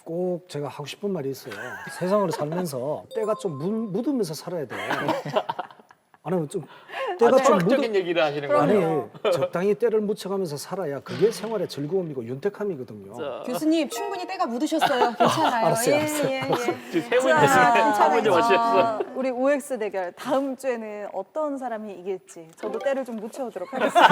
꼭 제가 하고 싶은 말이 있어요. 세상을 살면서 때가 좀 묻으면서 살아야 돼. 아니면 좀 때가 좀 철학적인 얘기를 하시는 그럼요. 거예요. 아니 적당히 때를 묻혀가면서 살아야 그게 생활의 즐거움이고 윤택함이거든요. 교수님 충분히 때가 묻으셨어요. 괜찮아요. 알았어요, 예, 알았어요. 예, 예. 지금 세 분이 자, 됐습니다. 세 분이 맞으셨어요. 우리 OX 대결 다음 주에는 어떤 사람이 이길지 저도 때를 좀 묻혀오도록 하겠습니다.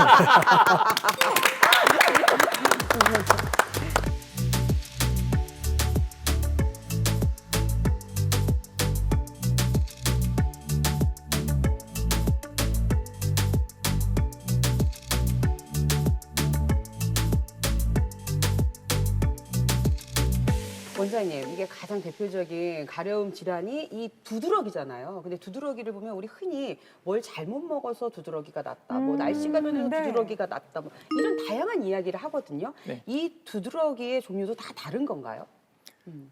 원장님, 이게 가장 대표적인 가려움 질환이 이 두드러기잖아요. 근데 두드러기를 보면 우리 흔히 뭘 잘못 먹어서 두드러기가 났다, 뭐 날씨가 변해서 네. 두드러기가 났다, 뭐 이런 다양한 이야기를 하거든요. 네. 이 두드러기의 종류도 다 다른 건가요?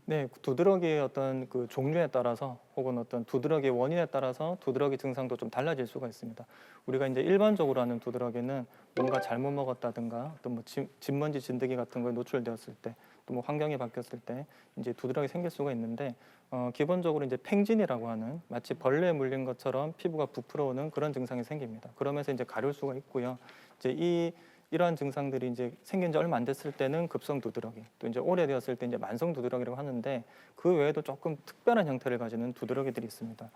네, 두드러기의 어떤 그 종류에 따라서 혹은 어떤 두드러기의 원인에 따라서 두드러기 증상도 좀 달라질 수가 있습니다. 우리가 이제 일반적으로 하는 두드러기는 뭔가 잘못 먹었다든가 또 뭐 진먼지 진드기 같은 거에 노출되었을 때 또 뭐 환경이 바뀌었을 때 이제 두드러기 생길 수가 있는데 기본적으로 이제 팽진이라고 하는 마치 벌레에 물린 것처럼 피부가 부풀어오는 그런 증상이 생깁니다. 그러면서 이제 가려울 수가 있고요. 이제 이러한 증상들이 이제 생긴 지 얼마 안 됐을 때는 급성 두드러기, 또 이제 오래되었을 때 이제 만성 두드러기라고 하는데 그 외에도 조금 특별한 형태를 가지는 두드러기들이 있습니다.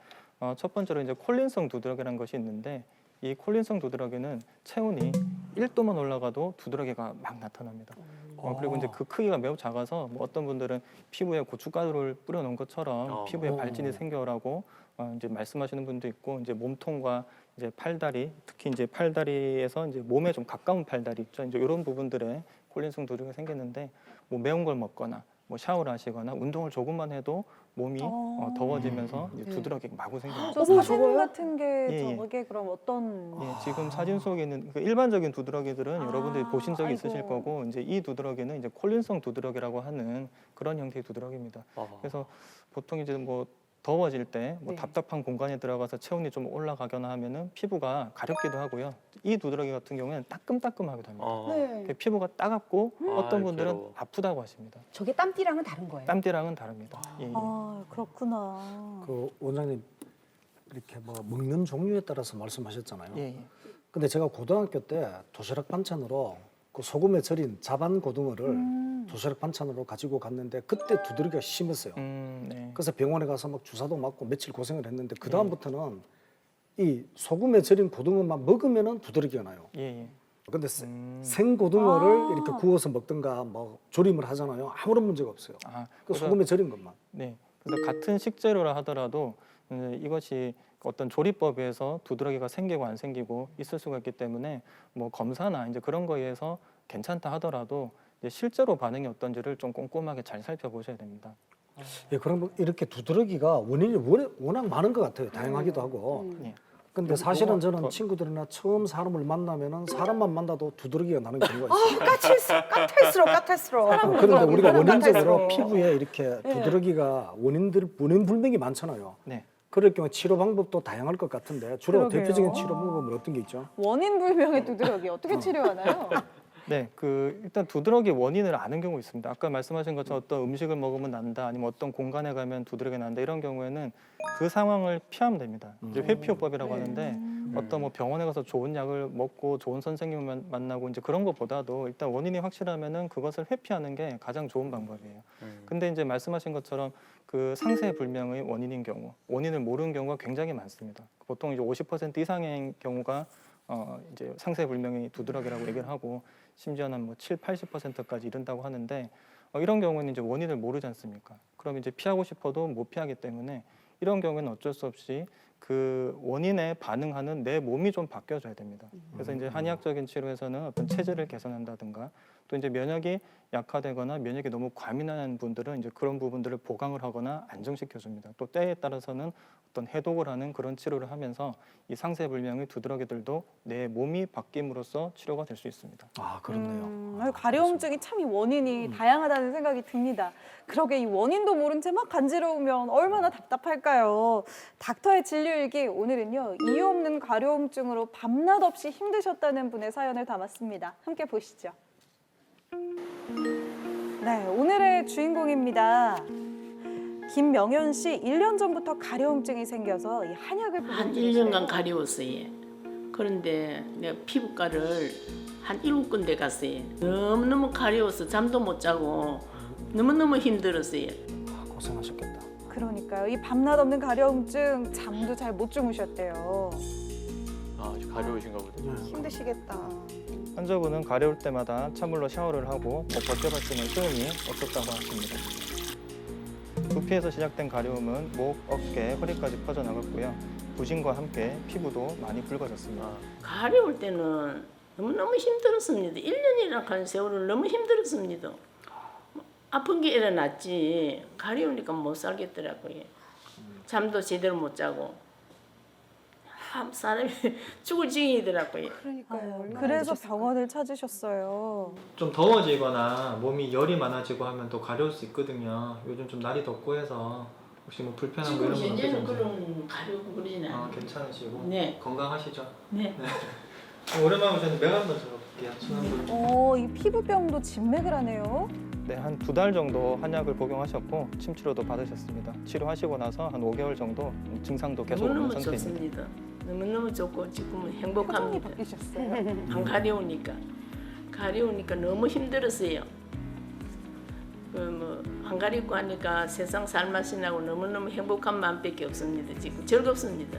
첫 번째로 이제 콜린성 두드러기라는 것이 있는데 이 콜린성 두드러기는 체온이 1도만 올라가도 두드러기가 막 나타납니다. 그리고 이제 그 크기가 매우 작아서 뭐 어떤 분들은 피부에 고춧가루를 뿌려놓은 것처럼 피부에 발진이 생겨라고 이제 말씀하시는 분도 있고 이제 몸통과 이제 팔다리, 특히 이제 팔다리에서 이제 몸에 좀 가까운 팔다리 있죠. 이제 이런 부분들에 콜린성 두드러기가 생기는데 뭐 매운 걸 먹거나 뭐 샤워를 하시거나 운동을 조금만 해도 몸이 더워지면서 이제 두드러기가 마구 생깁니다. 저 사진 같은 게 예. 저게 그럼 어떤 예, 지금 사진 속에 있는 그 일반적인 두드러기들은 여러분들이 보신 적이 아이고. 있으실 거고 이제 이 두드러기는 이제 콜린성 두드러기라고 하는 그런 형태의 두드러기입니다. 그래서 보통 이제 뭐 더워질 때 뭐 네. 답답한 공간에 들어가서 체온이 좀 올라가거나 하면은 피부가 가렵기도 하고요. 이 두드러기 같은 경우에는 따끔따끔하기도 합니다. 네. 피부가 따갑고 어떤 분들은 괴로워. 아프다고 하십니다. 저게 땀띠랑은 다른 거예요? 땀띠랑은 다릅니다. 예, 예. 그렇구나. 그 원장님 이렇게 뭐 먹는 종류에 따라서 말씀하셨잖아요. 예, 예. 근데 제가 고등학교 때 도시락 반찬으로 그 소금에 절인 자반 고등어를 도시락 반찬으로 가지고 갔는데 그때 두드러기가 심했어요. 네. 그래서 병원에 가서 막 주사도 맞고 며칠 고생을 했는데 그 다음부터는 이 소금에 절인 고등어만 먹으면은 두드러기가 나요. 예, 예. 근데 생 고등어를 아. 이렇게 구워서 먹든가 뭐 조림을 하잖아요. 아무런 문제가 없어요. 아, 그 그래서- 소금에 절인 것만. 네. 그래서 같은 식재료라 하더라도 이것이 어떤 조리법에서 두드러기가 생기고 안 생기고 있을 수가 있기 때문에 뭐 검사나 이제 그런 거에 의해서 괜찮다 하더라도 이제 실제로 반응이 어떤지를 좀 꼼꼼하게 잘 살펴보셔야 됩니다. 예, 그럼 이렇게 두드러기가 원인이 워낙 많은 것 같아요. 다양하기도 하고. 예. 근데 사실은 저는 더- 친구들이나 처음 사람을 만나면은 사람만 만나도 두드러기가 나는 경우가 있어요. 까탈스러워. 그런데 우리가 원인적으로 까탈스러워. 피부에 이렇게 두드러기가 원인 불명이 많잖아요. 네. 그럴 경우 치료 방법도 다양할 것 같은데 주로 그러게요. 대표적인 치료 방법은 어떤 게 있죠? 원인 불명의 두드러기 어떻게 치료하나요? 네, 일단 두드러기 원인을 아는 경우 있습니다. 아까 말씀하신 것처럼 어떤 음식을 먹으면 난다, 아니면 어떤 공간에 가면 두드러기 난다 이런 경우에는 그 상황을 피하면 됩니다. 이제 회피요법이라고 하는데 어떤 뭐 병원에 가서 좋은 약을 먹고 좋은 선생님을 만나고 이제 그런 것보다도 일단 원인이 확실하면은 그것을 회피하는 게 가장 좋은 방법이에요. 근데 이제 말씀하신 것처럼 그 상세불명의 원인인 경우, 원인을 모르는 경우가 굉장히 많습니다. 보통 이제 50% 이상의 경우가 이제 상세불명의 두드러기라고 얘기를 하고 심지어는 뭐 7, 80%까지 이른다고 하는데 이런 경우는 이제 원인을 모르지 않습니까? 그럼 이제 피하고 싶어도 못 피하기 때문에 이런 경우에는 어쩔 수 없이 그 원인에 반응하는 내 몸이 좀 바뀌어줘야 됩니다. 그래서 이제 한의학적인 치료에서는 어떤 체질을 개선한다든가 또 이제 면역이 약화되거나 면역이 너무 과민한 분들은 이제 그런 부분들을 보강을 하거나 안정시켜 줍니다. 또 때에 따라서는 어떤 해독을 하는 그런 치료를 하면서 이 상세불명의 두드러기들도 내 몸이 바뀜으로써 치료가 될 수 있습니다. 아, 그렇네요. 가려움증이 참 이 원인이 다양하다는 생각이 듭니다. 그러게 이 원인도 모른 채 막 간지러우면 얼마나 답답할까요? 닥터의 진료일기 오늘은요 이유 없는 가려움증으로 밤낮 없이 힘드셨다는 분의 사연을 담았습니다. 함께 보시죠. 네, 오늘의 주인공입니다. 김명현 씨 1년 전부터 가려움증이 생겨서 이 한약을 한 복용 1년간 가려웠어요. 그런데 내가 피부과를 한 7군데 갔어요. 너무너무 가려워서 잠도 못 자고 너무너무 힘들었어요. 아, 고생하셨겠다. 그러니까요. 이 밤낮 없는 가려움증 잠도 잘 못 주무셨대요. 아, 가려우신가 보다. 힘드시겠다. 환자분은 가려울 때마다 찬물로 샤워를 하고 뭐 벗겨봤지만 소용이 없었다고 하십니다. 두피에서 시작된 가려움은 목, 어깨, 허리까지 퍼져나갔고요. 부진과 함께 피부도 많이 붉어졌습니다. 가려울 때는 너무너무 힘들었습니다. 1년이라는 한 세월을 너무 힘들었습니다. 아픈 게 일어났지 가려우니까 못 살겠더라고요. 잠도 제대로 못 자고 사람이 죽을 지경이더라고요. 그러니까요. 그래서 병원을 찾으셨어요. 좀 더워지거나 몸이 열이 많아지고 하면 또 가려울 수 있거든요. 요즘 좀 날이 덥고 해서 혹시 뭐 불편한 거 지금 이런 건 현재는 없으신지? 그런 가려고 그러지는 않아요. 괜찮으시고 네. 건강하시죠? 네. 오랜만에 오셨는데 매 한번 들어볼게요. 이 피부병도 진맥을 하네요. 네, 한 2달 정도 한약을 복용하셨고 침 치료도 받으셨습니다. 치료하시고 나서 한 5개월 정도 증상도 계속 없는 너무너무 상태입니다. 좋습니다. 너무너무 좋고 지금은 표정이 행복합니다. 바뀌셨어요. 안 가려우니까 너무 힘들었어요. 안 가리고 하니까 세상 살맛이 나고 너무너무 행복한 마음밖에 없습니다. 지금 즐겁습니다.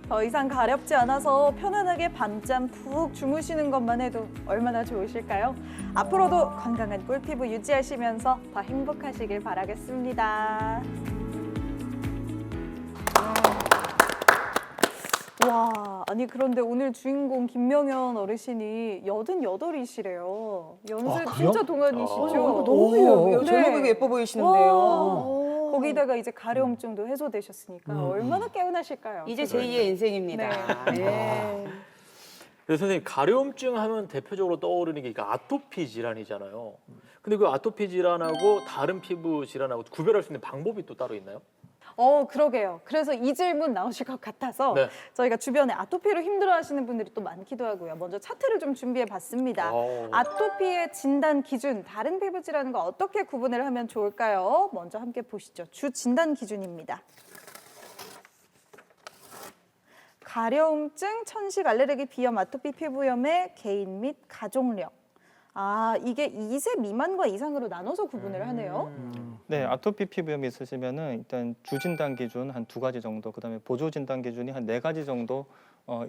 더 이상 가렵지 않아서 편안하게 밤잠 푹 주무시는 것만 해도 얼마나 좋으실까요? 앞으로도 건강한 꿀피부 유지하시면서 더 행복하시길 바라겠습니다. 와, 아니 그런데 오늘 주인공 김명현 어르신이 88이시래요. 연세 그래요? 진짜 동안이시죠? 어, 너무 네. 젊어 예뻐 보이시는데요. 거기다가 이제 가려움증도 해소되셨으니까 얼마나 개운하실까요? 이제 제2의 인생입니다. 네. 네. 그래서 선생님 가려움증 하면 대표적으로 떠오르는 게 이게 아토피 질환이잖아요. 근데 그 아토피 질환하고 다른 피부 질환하고 구별할 수 있는 방법이 또 따로 있나요? 그러게요. 그래서 이 질문 나오실 것 같아서 네. 저희가 주변에 아토피로 힘들어하시는 분들이 또 많기도 하고요. 먼저 차트를 좀 준비해봤습니다. 아토피의 진단 기준, 다른 피부 질환과 어떻게 구분을 하면 좋을까요? 먼저 함께 보시죠. 주 진단 기준입니다. 가려움증, 천식, 알레르기, 비염, 아토피 피부염의 개인 및 가족력. 이게 2세 미만과 이상으로 나눠서 구분을 하네요. 네, 아토피 피부염이 있으시면은 일단 주 진단 기준 한 2가지 정도, 그다음에 보조 진단 기준이 한 4가지 정도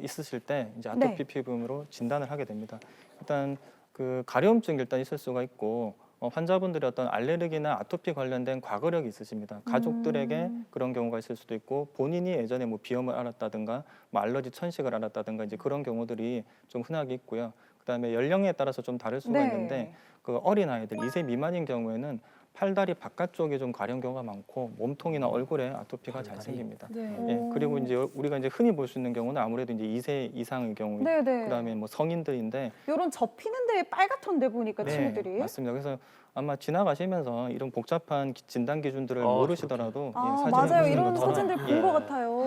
있으실 때 이제 아토피 네. 피부염으로 진단을 하게 됩니다. 일단 그 가려움증이 일단 있을 수가 있고 환자분들이 어떤 알레르기나 아토피 관련된 과거력이 있으십니다. 가족들에게 그런 경우가 있을 수도 있고 본인이 예전에 뭐 비염을 앓았다든가 뭐 알러지 천식을 앓았다든가 이제 그런 경우들이 좀 흔하게 있고요. 그다음에 연령에 따라서 좀 다를 수가 네. 있는데 그 어린 아이들 2세 미만인 경우에는 팔다리 바깥쪽에 좀 가려운 경우가 많고 몸통이나 얼굴에 아토피가 잘 생깁니다. 예, 그리고 이제 우리가 이제 흔히 볼 수 있는 경우는 아무래도 이제 2세 이상의 경우, 네네. 그다음에 뭐 성인들인데 이런 접히는 데에 빨갛던데 보니까 친구들이. 맞습니다. 그래서 아마 지나가시면서 이런 복잡한 진단 기준들을 모르시더라도 사진을 맞아요. 보시는 이런 것처럼, 사진들 본 것 같아요.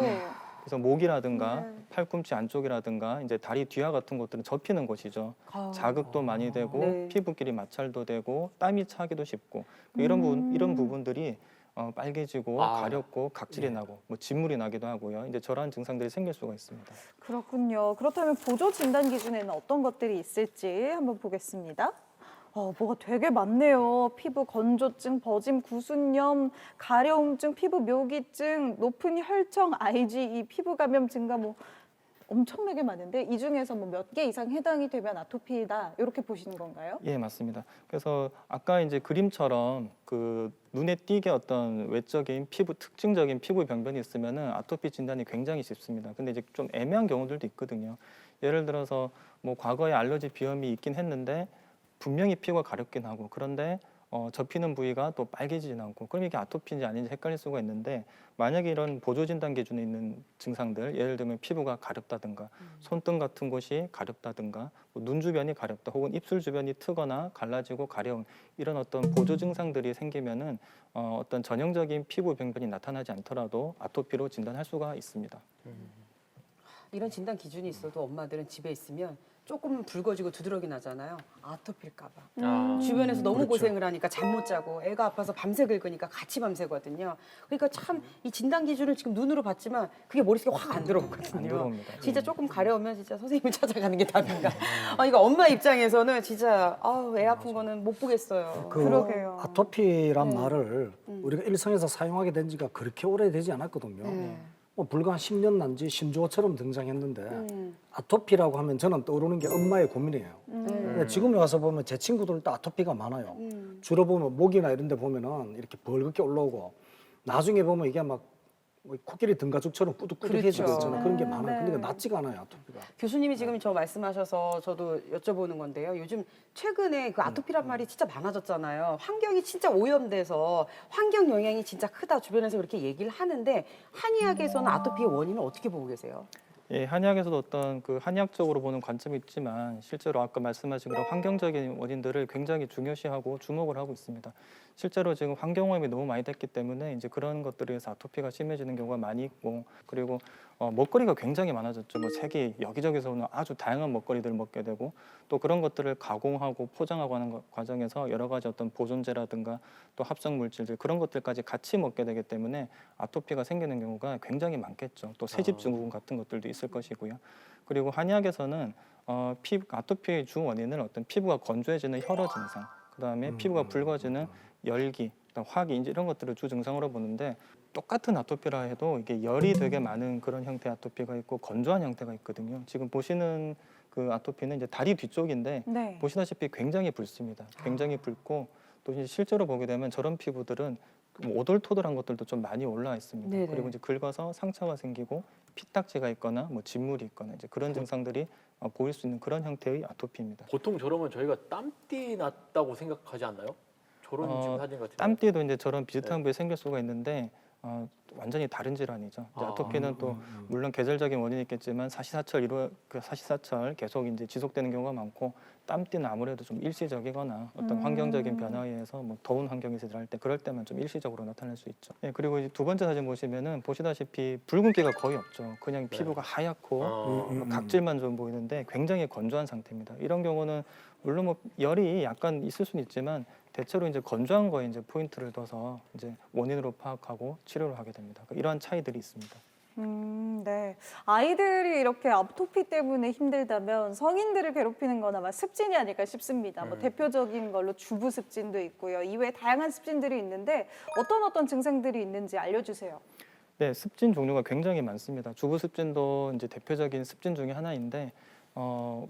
그래서 목이라든가 네. 팔꿈치 안쪽이라든가 이제 다리 뒤와 같은 것들은 접히는 곳이죠. 자극도 많이 되고 네. 피부끼리 마찰도 되고 땀이 차기도 쉽고 이런 부분들이 빨개지고 가렵고 각질이 나고 뭐 진물이 나기도 하고요. 이제 저러한 증상들이 생길 수가 있습니다. 그렇군요. 그렇다면 보조 진단 기준에는 어떤 것들이 있을지 한번 보겠습니다. 뭐가 되게 많네요. 피부 건조증, 버짐, 구순염, 가려움증, 피부 묘기증, 높은 혈청, IgE, 피부 감염 증가 뭐 엄청나게 많은데 이 중에서 뭐 몇 개 이상 해당이 되면 아토피다 이렇게 보시는 건가요? 예, 맞습니다. 그래서 아까 이제 그림처럼 그 눈에 띄게 어떤 외적인 피부 특징적인 피부 병변이 있으면은 아토피 진단이 굉장히 쉽습니다. 근데 이제 좀 애매한 경우들도 있거든요. 예를 들어서 뭐 과거에 알러지 비염이 있긴 했는데 분명히 피부가 가렵긴 하고 그런데 접히는 부위가 또 빨개지진 않고 그럼 이게 아토피인지 아닌지 헷갈릴 수가 있는데 만약에 이런 보조 진단 기준에 있는 증상들 예를 들면 피부가 가렵다든가 손등 같은 곳이 가렵다든가 뭐눈 주변이 가렵다 혹은 입술 주변이 트거나 갈라지고 가려움 이런 어떤 보조 증상들이 생기면은 어떤 전형적인 피부 병변이 나타나지 않더라도 아토피로 진단할 수가 있습니다. 이런 진단 기준이 있어도 엄마들은 집에 있으면 조금 붉어지고 두드러기 나잖아요. 아토피일까 봐. 주변에서 너무 그렇죠. 고생을 하니까 잠 못 자고 애가 아파서 밤새 긁으니까 같이 밤새거든요. 그러니까 참 이 진단 기준을 지금 눈으로 봤지만 그게 머릿속에 확 안 들어오거든요. 안 들어옵니다. 진짜 조금 가려우면 진짜 선생님을 찾아가는 게 답인가. 이거 엄마 입장에서는 진짜 애 아픈 거는 못 보겠어요. 그러게요. 아토피란 말을 우리가 일상에서 사용하게 된 지가 그렇게 오래되지 않았거든요. 뭐 불과 한 10년 난지 신조어처럼 등장했는데 아토피라고 하면 저는 떠오르는 게 엄마의 고민이에요. 근데 지금에 와서 보면 제 친구들도 아토피가 많아요. 주로 보면 목이나 이런 데 보면은 이렇게 벌겋게 올라오고 나중에 보면 이게 막 코끼리 등가죽처럼 꾸덕꾸덕해지고 그렇죠. 그런 게 많아요. 네. 근데 그게 낫지가 않아요, 아토피가. 교수님이 지금 저 말씀하셔서 저도 여쭤보는 건데요. 요즘 최근에 그 아토피란 말이 진짜 많아졌잖아요. 환경이 진짜 오염돼서 환경 영향이 진짜 크다 주변에서 그렇게 얘기를 하는데 한의학에서는 아토피의 원인을 어떻게 보고 계세요? 예, 한의학에서도 어떤 그 한의학적으로 보는 관점이 있지만 실제로 아까 말씀하신 그런 환경적인 원인들을 굉장히 중요시하고 주목을 하고 있습니다. 실제로 지금 환경오염이 너무 많이 됐기 때문에 이제 그런 것들에 의해서 아토피가 심해지는 경우가 많이 있고 그리고 먹거리가 굉장히 많아졌죠. 뭐 세계 여기저기서는 아주 다양한 먹거리들을 먹게 되고 또 그런 것들을 가공하고 포장하고 하는 과정에서 여러 가지 어떤 보존제라든가 또 합성 물질들 그런 것들까지 같이 먹게 되기 때문에 아토피가 생기는 경우가 굉장히 많겠죠. 또 새집 증후군 같은 것들도 있을 것이고요. 그리고 한의학에서는 아토피의 주 원인은 어떤 피부가 건조해지는 혈어 증상, 그다음에 피부가 붉어지는 열기, 화기 이제 이런 것들을 주 증상으로 보는데 똑같은 아토피라 해도 이게 열이 되게 많은 그런 형태의 아토피가 있고 건조한 형태가 있거든요. 지금 보시는 그 아토피는 이제 다리 뒤쪽인데 네. 보시다시피 굉장히 붉습니다. 굉장히 붉고 또 이제 실제로 보게 되면 저런 피부들은 뭐 오돌토돌한 것들도 좀 많이 올라와 있습니다. 네네. 그리고 이제 긁어서 상처가 생기고 피딱지가 있거나 뭐 진물이 있거나 이제 그런 증상들이 보일 수 있는 그런 형태의 아토피입니다. 보통 저러면 저희가 땀띠 났다고 생각하지 않나요? 저런 지금 사진 같은 땀띠도 이제 저런 비슷한 부위에 생길 수가 있는데 완전히 다른 질환이죠. 이제 아. 아토피는 또 물론 계절적인 원인이 있겠지만 사시사철 계속 이제 지속되는 경우가 많고 땀띠는 아무래도 좀 일시적이거나 어떤 환경적인 변화에 의해서 뭐 더운 환경에서 일할 때 그럴 때만 좀 일시적으로 나타날 수 있죠. 예, 그리고 이제 두 번째 사진 보시면은 보시다시피 붉은기가 거의 없죠. 그냥 피부가 하얗고 각질만 좀 보이는데 굉장히 건조한 상태입니다. 이런 경우는 물론 뭐 열이 약간 있을 수는 있지만 대체로 이제 건조한 거에 이제 포인트를 둬서 이제 원인으로 파악하고 치료를 하게 됩니다. 이러한 차이들이 있습니다. 네. 아이들이 이렇게 아토피 때문에 힘들다면 성인들을 괴롭히는 건 아마 습진이 아닐까 싶습니다. 뭐 대표적인 걸로 주부 습진도 있고요. 이외에 다양한 습진들이 있는데 어떤 증상들이 있는지 알려주세요. 네, 습진 종류가 굉장히 많습니다. 주부 습진도 이제 대표적인 습진 중에 하나인데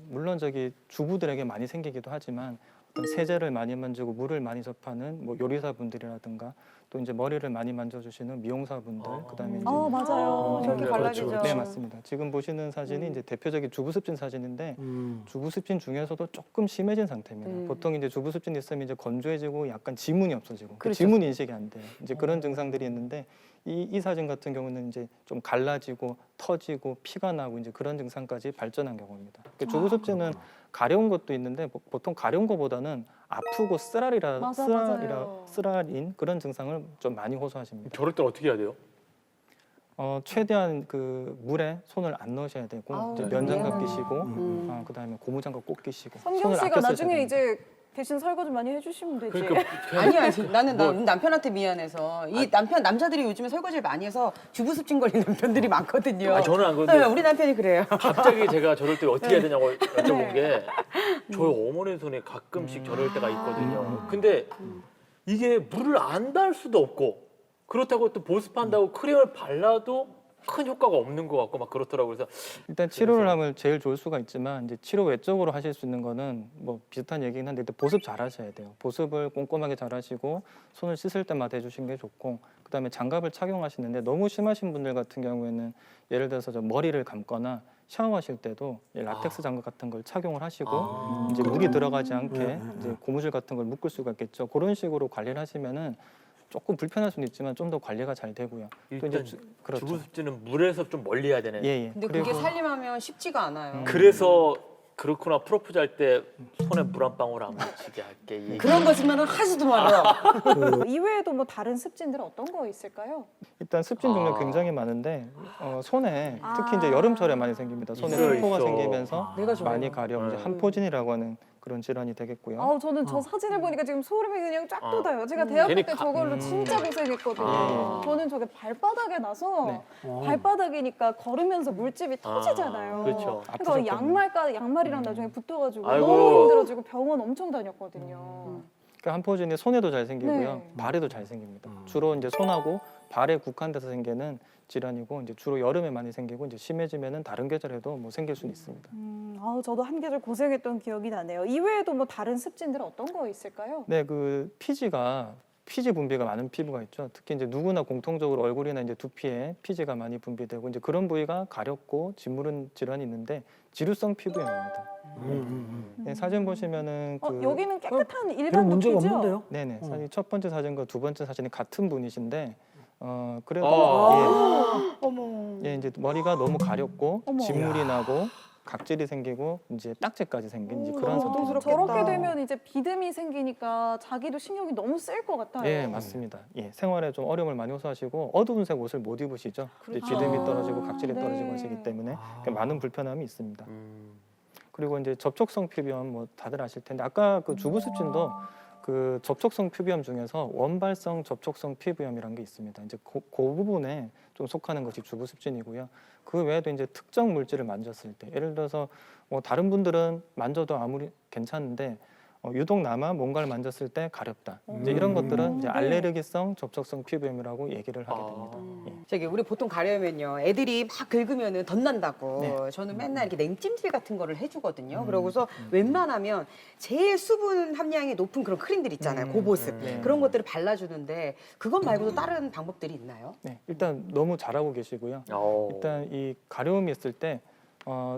물론 주부들에게 많이 생기기도 하지만 어떤 세제를 많이 만지고 물을 많이 접하는 뭐 요리사분들이라든가 또 이제 머리를 많이 만져주시는 미용사분들 그다음에 이제 맞아요. 저렇게 네, 갈라지죠. 그렇죠. 네, 맞습니다. 지금 보시는 사진이 이제 대표적인 주부습진 사진인데 주부습진 중에서도 조금 심해진 상태입니다. 보통 이제 주부습진 있으면 이제 건조해지고 약간 지문이 없어지고 그렇죠. 지문 인식이 안 돼요. 이제 그런 증상들이 있는데 이 사진 같은 경우는 이제 좀 갈라지고 터지고 피가 나고 이제 그런 증상까지 발전한 경우입니다. 그러니까 주부습진은 가려운 것도 있는데 보통 가려운 것보다는 아프고 쓰라린 그런 증상을 좀 많이 호소하십니다. 저럴 땐 어떻게 해야 돼요? 최대한 그 물에 손을 안 넣으셔야 되고 이제 면장갑 끼시고 그다음에 고무장갑 꼭 끼시고 성경 손을 씨가 아껴 쓰셔야 나중에 됩니다. 이제 대신 설거지 많이 해주시면 되지. 그러니까 아니야, 나는 뭐- 우리 남편한테 미안해서 이 남자들이 요즘에 설거지를 많이 해서 주부습진 걸린 남편들이 많거든요. 아, 저는 안 그런데 네, 우리 남편이 그래요. 갑자기 제가 저럴 때 어떻게 해야 되냐고 여쭤본 게 저희 어머니 손에 가끔씩 저럴 때가 있거든요. 근데 이게 물을 안 닿을 수도 없고 그렇다고 또 보습한다고 크림을 발라도 큰 효과가 없는 것 같고 막 그렇더라고요. 그래서 일단 치료를 하면 제일 좋을 수가 있지만 이제 치료 외적으로 하실 수 있는 거는 뭐 비슷한 얘기긴 한데 일단 보습 잘 하셔야 돼요. 보습을 꼼꼼하게 잘 하시고 손을 씻을 때마다 해주시는 게 좋고 그다음에 장갑을 착용하시는데 너무 심하신 분들 같은 경우에는 예를 들어서 저 머리를 감거나 샤워하실 때도 이 라텍스 장갑 같은 걸 착용을 하시고 이제 물이 들어가지 않게 이제 고무줄 같은 걸 묶을 수가 있겠죠. 그런 식으로 관리를 하시면은 조금 불편할 수는 있지만 좀 더 관리가 잘 되고요. 또 일단 그렇죠. 주부습지는 물에서 좀 멀리 해야 되네. 예, 예. 근데 그게 살림하면 쉽지가 않아요. 그래서 그렇구나 프로포즈 할 때 손에 물 한 방울 안 묻히게 할게. 이 그런 거지만은 하지도 말아요. 이외에도 뭐 다른 습진들 어떤 거 있을까요? 일단 습진 종류 아. 굉장히 많은데 손에 특히 이제 아. 여름철에 많이 생깁니다. 손에 있어요, 피부가 있어. 생기면서 내가 좋아요. 많이 가려 이제 한포진이라고 하는 그런 질환이 되겠고요. 아우 저는 저 사진을 보니까 지금 소름이 그냥 쫙 돋아요. 제가 대학교 괜히 때 저걸로 진짜 고생했거든요. 아. 저는 저게 발바닥에 나서 네. 발바닥이니까 걸으면서 물집이 터지잖아요. 그렇죠. 그러니까 아프셨겠네요. 양말이랑 나중에 붙어가지고 아이고. 너무 힘들어지고 병원 엄청 다녔거든요. 그러니까 한포진이 손에도 잘 생기고요, 네. 발에도 잘 생깁니다. 주로 이제 손하고 발에 국한돼서 생기는 질환이고 이제 주로 여름에 많이 생기고 이제 심해지면은 다른 계절에도 뭐 생길 수는 있습니다. 아우 저도 한 계절 고생했던 기억이 나네요. 이외에도 뭐 다른 습진들 어떤 거 있을까요? 네, 그 피지 분비가 많은 피부가 있죠. 특히 이제 누구나 공통적으로 얼굴이나 이제 두피에 피지가 많이 분비되고 이제 그런 부위가 가렵고 짓무른 질환이 있는데 지루성 피부염입니다. 네, 사진 보시면은 여기는 깨끗한 이런 일반 문제가 두피죠? 없는데요? 네네 사진 첫 번째 사진과 두 번째 사진이 같은 분이신데 그래도 어머. 예, 이제 머리가 너무 가렵고 어머. 진물이 나고 각질이 생기고 이제 딱지까지 생긴 이제 그런 상태입니다. 저렇게 되면 이제 비듬이 생기니까 자기도 신경이 너무 쓰일 것 같아요. 예, 맞습니다. 예, 생활에 좀 어려움을 많이 호소하시고 어두운색 옷을 못 입으시죠. 이제 비듬이 떨어지고 각질이 네. 떨어지고 하시기 때문에 많은 불편함이 있습니다. 음. 그리고 이제 접촉성 피부염 뭐 다들 아실 텐데 아까 그 주부습진도 그 접촉성 피부염 중에서 원발성 접촉성 피부염이라는 게 있습니다. 이제 그 부분에 좀 속하는 것이 주부습진이고요. 그 외에도 이제 특정 물질을 만졌을 때 예를 들어서 뭐 다른 분들은 만져도 아무리 괜찮은데 유독 나만 뭔가를 만졌을 때 가렵다. 이제 이런 것들은 이제 네. 알레르기성 접촉성 피부염이라고 얘기를 하게 됩니다. 예. 저기 우리 보통 가려면요 애들이 막 긁으면은 덧난다고 네. 저는 맨날 이렇게 냉찜질 같은 거를 해주거든요. 그러고서 웬만하면 제일 수분 함량이 높은 그런 크림들 있잖아요. 고보습 네. 그런 것들을 발라주는데 그것 말고도 다른 방법들이 있나요? 네, 일단 너무 잘하고 계시고요. 일단 이 가려움이 있을 때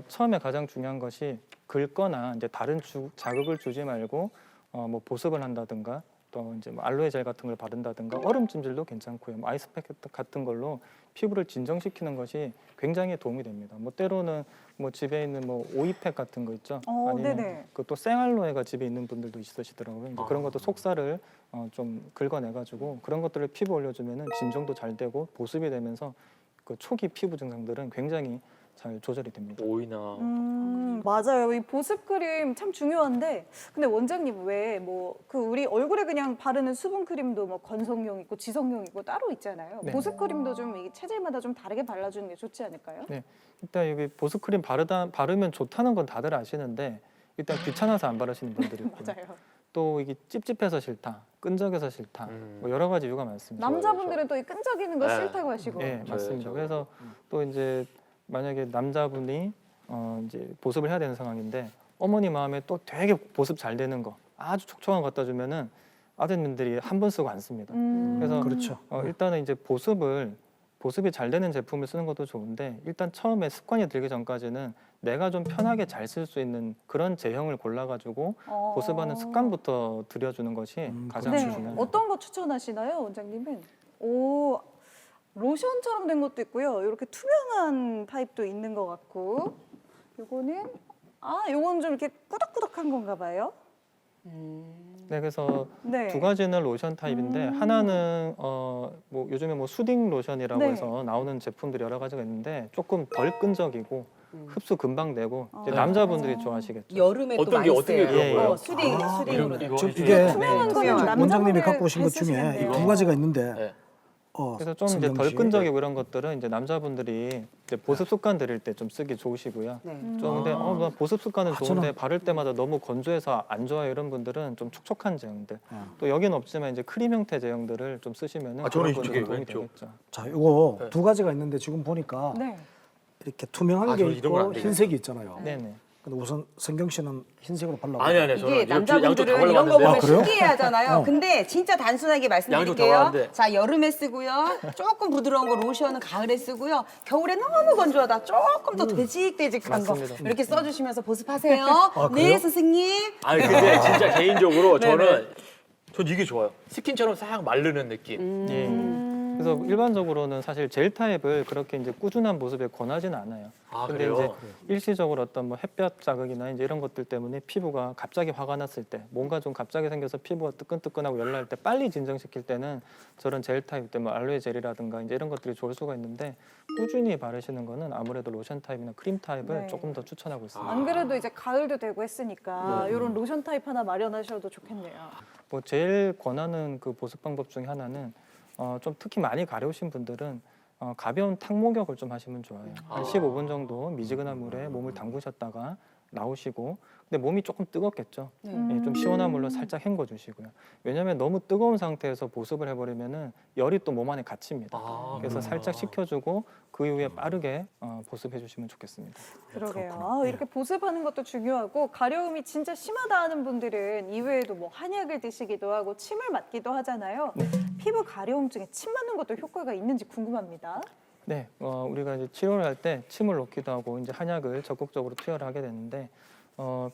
처음에 가장 중요한 것이 긁거나 이제 다른 자극을 주지 말고 뭐 보습을 한다든가 또 이제 뭐 알로에 젤 같은 걸 바른다든가 얼음 찜질도 괜찮고요. 뭐 아이스팩 같은 걸로 피부를 진정시키는 것이 굉장히 도움이 됩니다. 뭐 때로는 뭐 집에 있는 뭐 오이팩 같은 거 있죠. 아니면 네네. 그또 생알로에가 집에 있는 분들도 있으시더라고요. 이제 그런 것도 속살을 좀 긁어내가지고 그런 것들을 피부 올려주면은 진정도 잘 되고 보습이 되면서 그 초기 피부 증상들은 굉장히 잘 조절이 됩니다. 오이나 맞아요. 이 보습 크림 참 중요한데, 근데 원장님 왜 뭐 그 우리 얼굴에 그냥 바르는 수분 크림도 뭐 건성용 있고 지성용 있고 따로 있잖아요. 네. 보습 크림도 좀 이 체질마다 좀 다르게 발라주는 게 좋지 않을까요? 네, 일단 여기 보습 크림 바르면 좋다는 건 다들 아시는데 일단 귀찮아서 안 바르시는 분들이 있고요. 맞아요. 또 이게 찝찝해서 싫다, 끈적여서 싫다, 뭐 여러 가지 이유가 많습니다. 남자분들은 또 이 끈적이는 거 네. 싫다고 하시고. 네, 맞습니다. 저요. 그래서 또 이제 만약에 남자분이 이제 보습을 해야 되는 상황인데 어머니 마음에 또 되게 보습 잘 되는 거 아주 촉촉한 거 갖다 주면은 아드님들이 한 번 쓰고 안 씁니다. 그래서 그렇죠. 일단은 이제 보습이 잘 되는 제품을 쓰는 것도 좋은데 일단 처음에 습관이 들기 전까지는 내가 좀 편하게 잘 쓸 수 있는 그런 제형을 골라가지고 보습하는 습관부터 들여주는 것이 가장 네. 중요합니다. 어떤 거 추천하시나요, 원장님은? 오, 로션처럼 된 것도 있고요. 이렇게 투명한 타입도 있는 것 같고. 요건 좀 이렇게 꾸덕꾸덕한 건가 봐요. 네, 그래서 네. 두 가지는 로션 타입인데 하나는 뭐 요즘에 뭐 수딩 로션이라고 네. 해서 나오는 제품들이 여러 가지가 있는데 조금 덜 끈적이고 흡수 금방 되고 이제 네. 남자분들이 좋아하시겠죠. 여름에 또 어떤 많이 게 어떻게 쓰여요. 그런 거예요? 수딩으로 이거 좀 해주세요. 이게 투명한 거는 투명한 남자분들 원장님이 갖고 오신 것 잘 중에 쓰시는데요. 이 두 가지가 있는데 네. 그래서 좀 이제 성경 덜 씨. 끈적이고 이런 것들은 이제 남자분들이 이제 보습 습관 들일 때 좀 쓰기 좋으시고요. 네. 좀 근데 나 보습 습관은 좋은데 저는- 바를 때마다 너무 건조해서 안 좋아요 이런 분들은 좀 촉촉한 제형들 아. 또 여기는 없지만 이제 크림 형태 제형들을 좀 쓰시면은 아, 저는 그런 이쪽에 분들은 도움이 왼쪽. 되겠죠. 자, 이거 네. 두 가지가 있는데 지금 보니까 네. 이렇게 투명한 아, 게 저 이런 건안 있고 되겠네. 흰색이 있잖아요. 네네. 근데 우선 성경 씨는 흰색으로 발라고. 아니 저는 이게 양쪽 다 남자분들은 이런 거 발라봤는데 보면 아, 그래요? 신기해하잖아요. 어. 근데 진짜 단순하게 양쪽 다 말씀드릴게요. 발랐는데. 자, 여름에 쓰고요. 조금 부드러운 거 로션은 가을에 쓰고요. 겨울에 너무 건조하다. 조금 더 되직되직한 거 맞습니다. 이렇게 써주시면서 보습하세요. 아, 네, 그래요? 선생님. 아니 근데 진짜 개인적으로 네네. 전 이게 좋아요. 스킨처럼 싹 마르는 느낌. 예. 그래서 일반적으로는 사실 젤 타입을 그렇게 이제 꾸준한 모습에 권하지는 않아요. 아 근데 그래요? 이제 일시적으로 어떤 뭐 햇볕 자극이나 이제 이런 것들 때문에 피부가 갑자기 화가 났을 때, 뭔가 좀 갑자기 생겨서 피부가 뜨끈뜨끈하고 열날 때 빨리 진정시킬 때는 저런 젤 타입 때문에 알로에 젤이라든가 이제 이런 것들이 좋을 수가 있는데 꾸준히 바르시는 거는 아무래도 로션 타입이나 크림 타입을 네. 조금 더 추천하고 있습니다. 안 그래도 이제 가을도 되고 했으니까 네. 이런 로션 타입 하나 마련하셔도 좋겠네요. 뭐 제일 권하는 그 보습 방법 중에 하나는 좀 특히 많이 가려우신 분들은 가벼운 탕 목욕을 좀 하시면 좋아요. 한 15분 정도 미지근한 물에 몸을 담그셨다가 나오시고, 근데 몸이 조금 뜨겁겠죠. 네. 예, 좀 시원한 물로 살짝 헹궈 주시고요. 왜냐하면 너무 뜨거운 상태에서 보습을 해버리면은 열이 또 몸 안에 갇힙니다. 아, 그래서 살짝 식혀주고 그 이후에 빠르게 보습해 주시면 좋겠습니다. 그러게요. 이렇게 보습하는 것도 중요하고 가려움이 진짜 심하다 하는 분들은 이외에도 뭐 한약을 드시기도 하고 침을 맞기도 하잖아요. 피부 가려움증에 침 맞는 것도 효과가 있는지 궁금합니다. 네, 우리가 이제 치료를 할 때 침을 놓기도 하고 이제 한약을 적극적으로 투여를 하게 되는데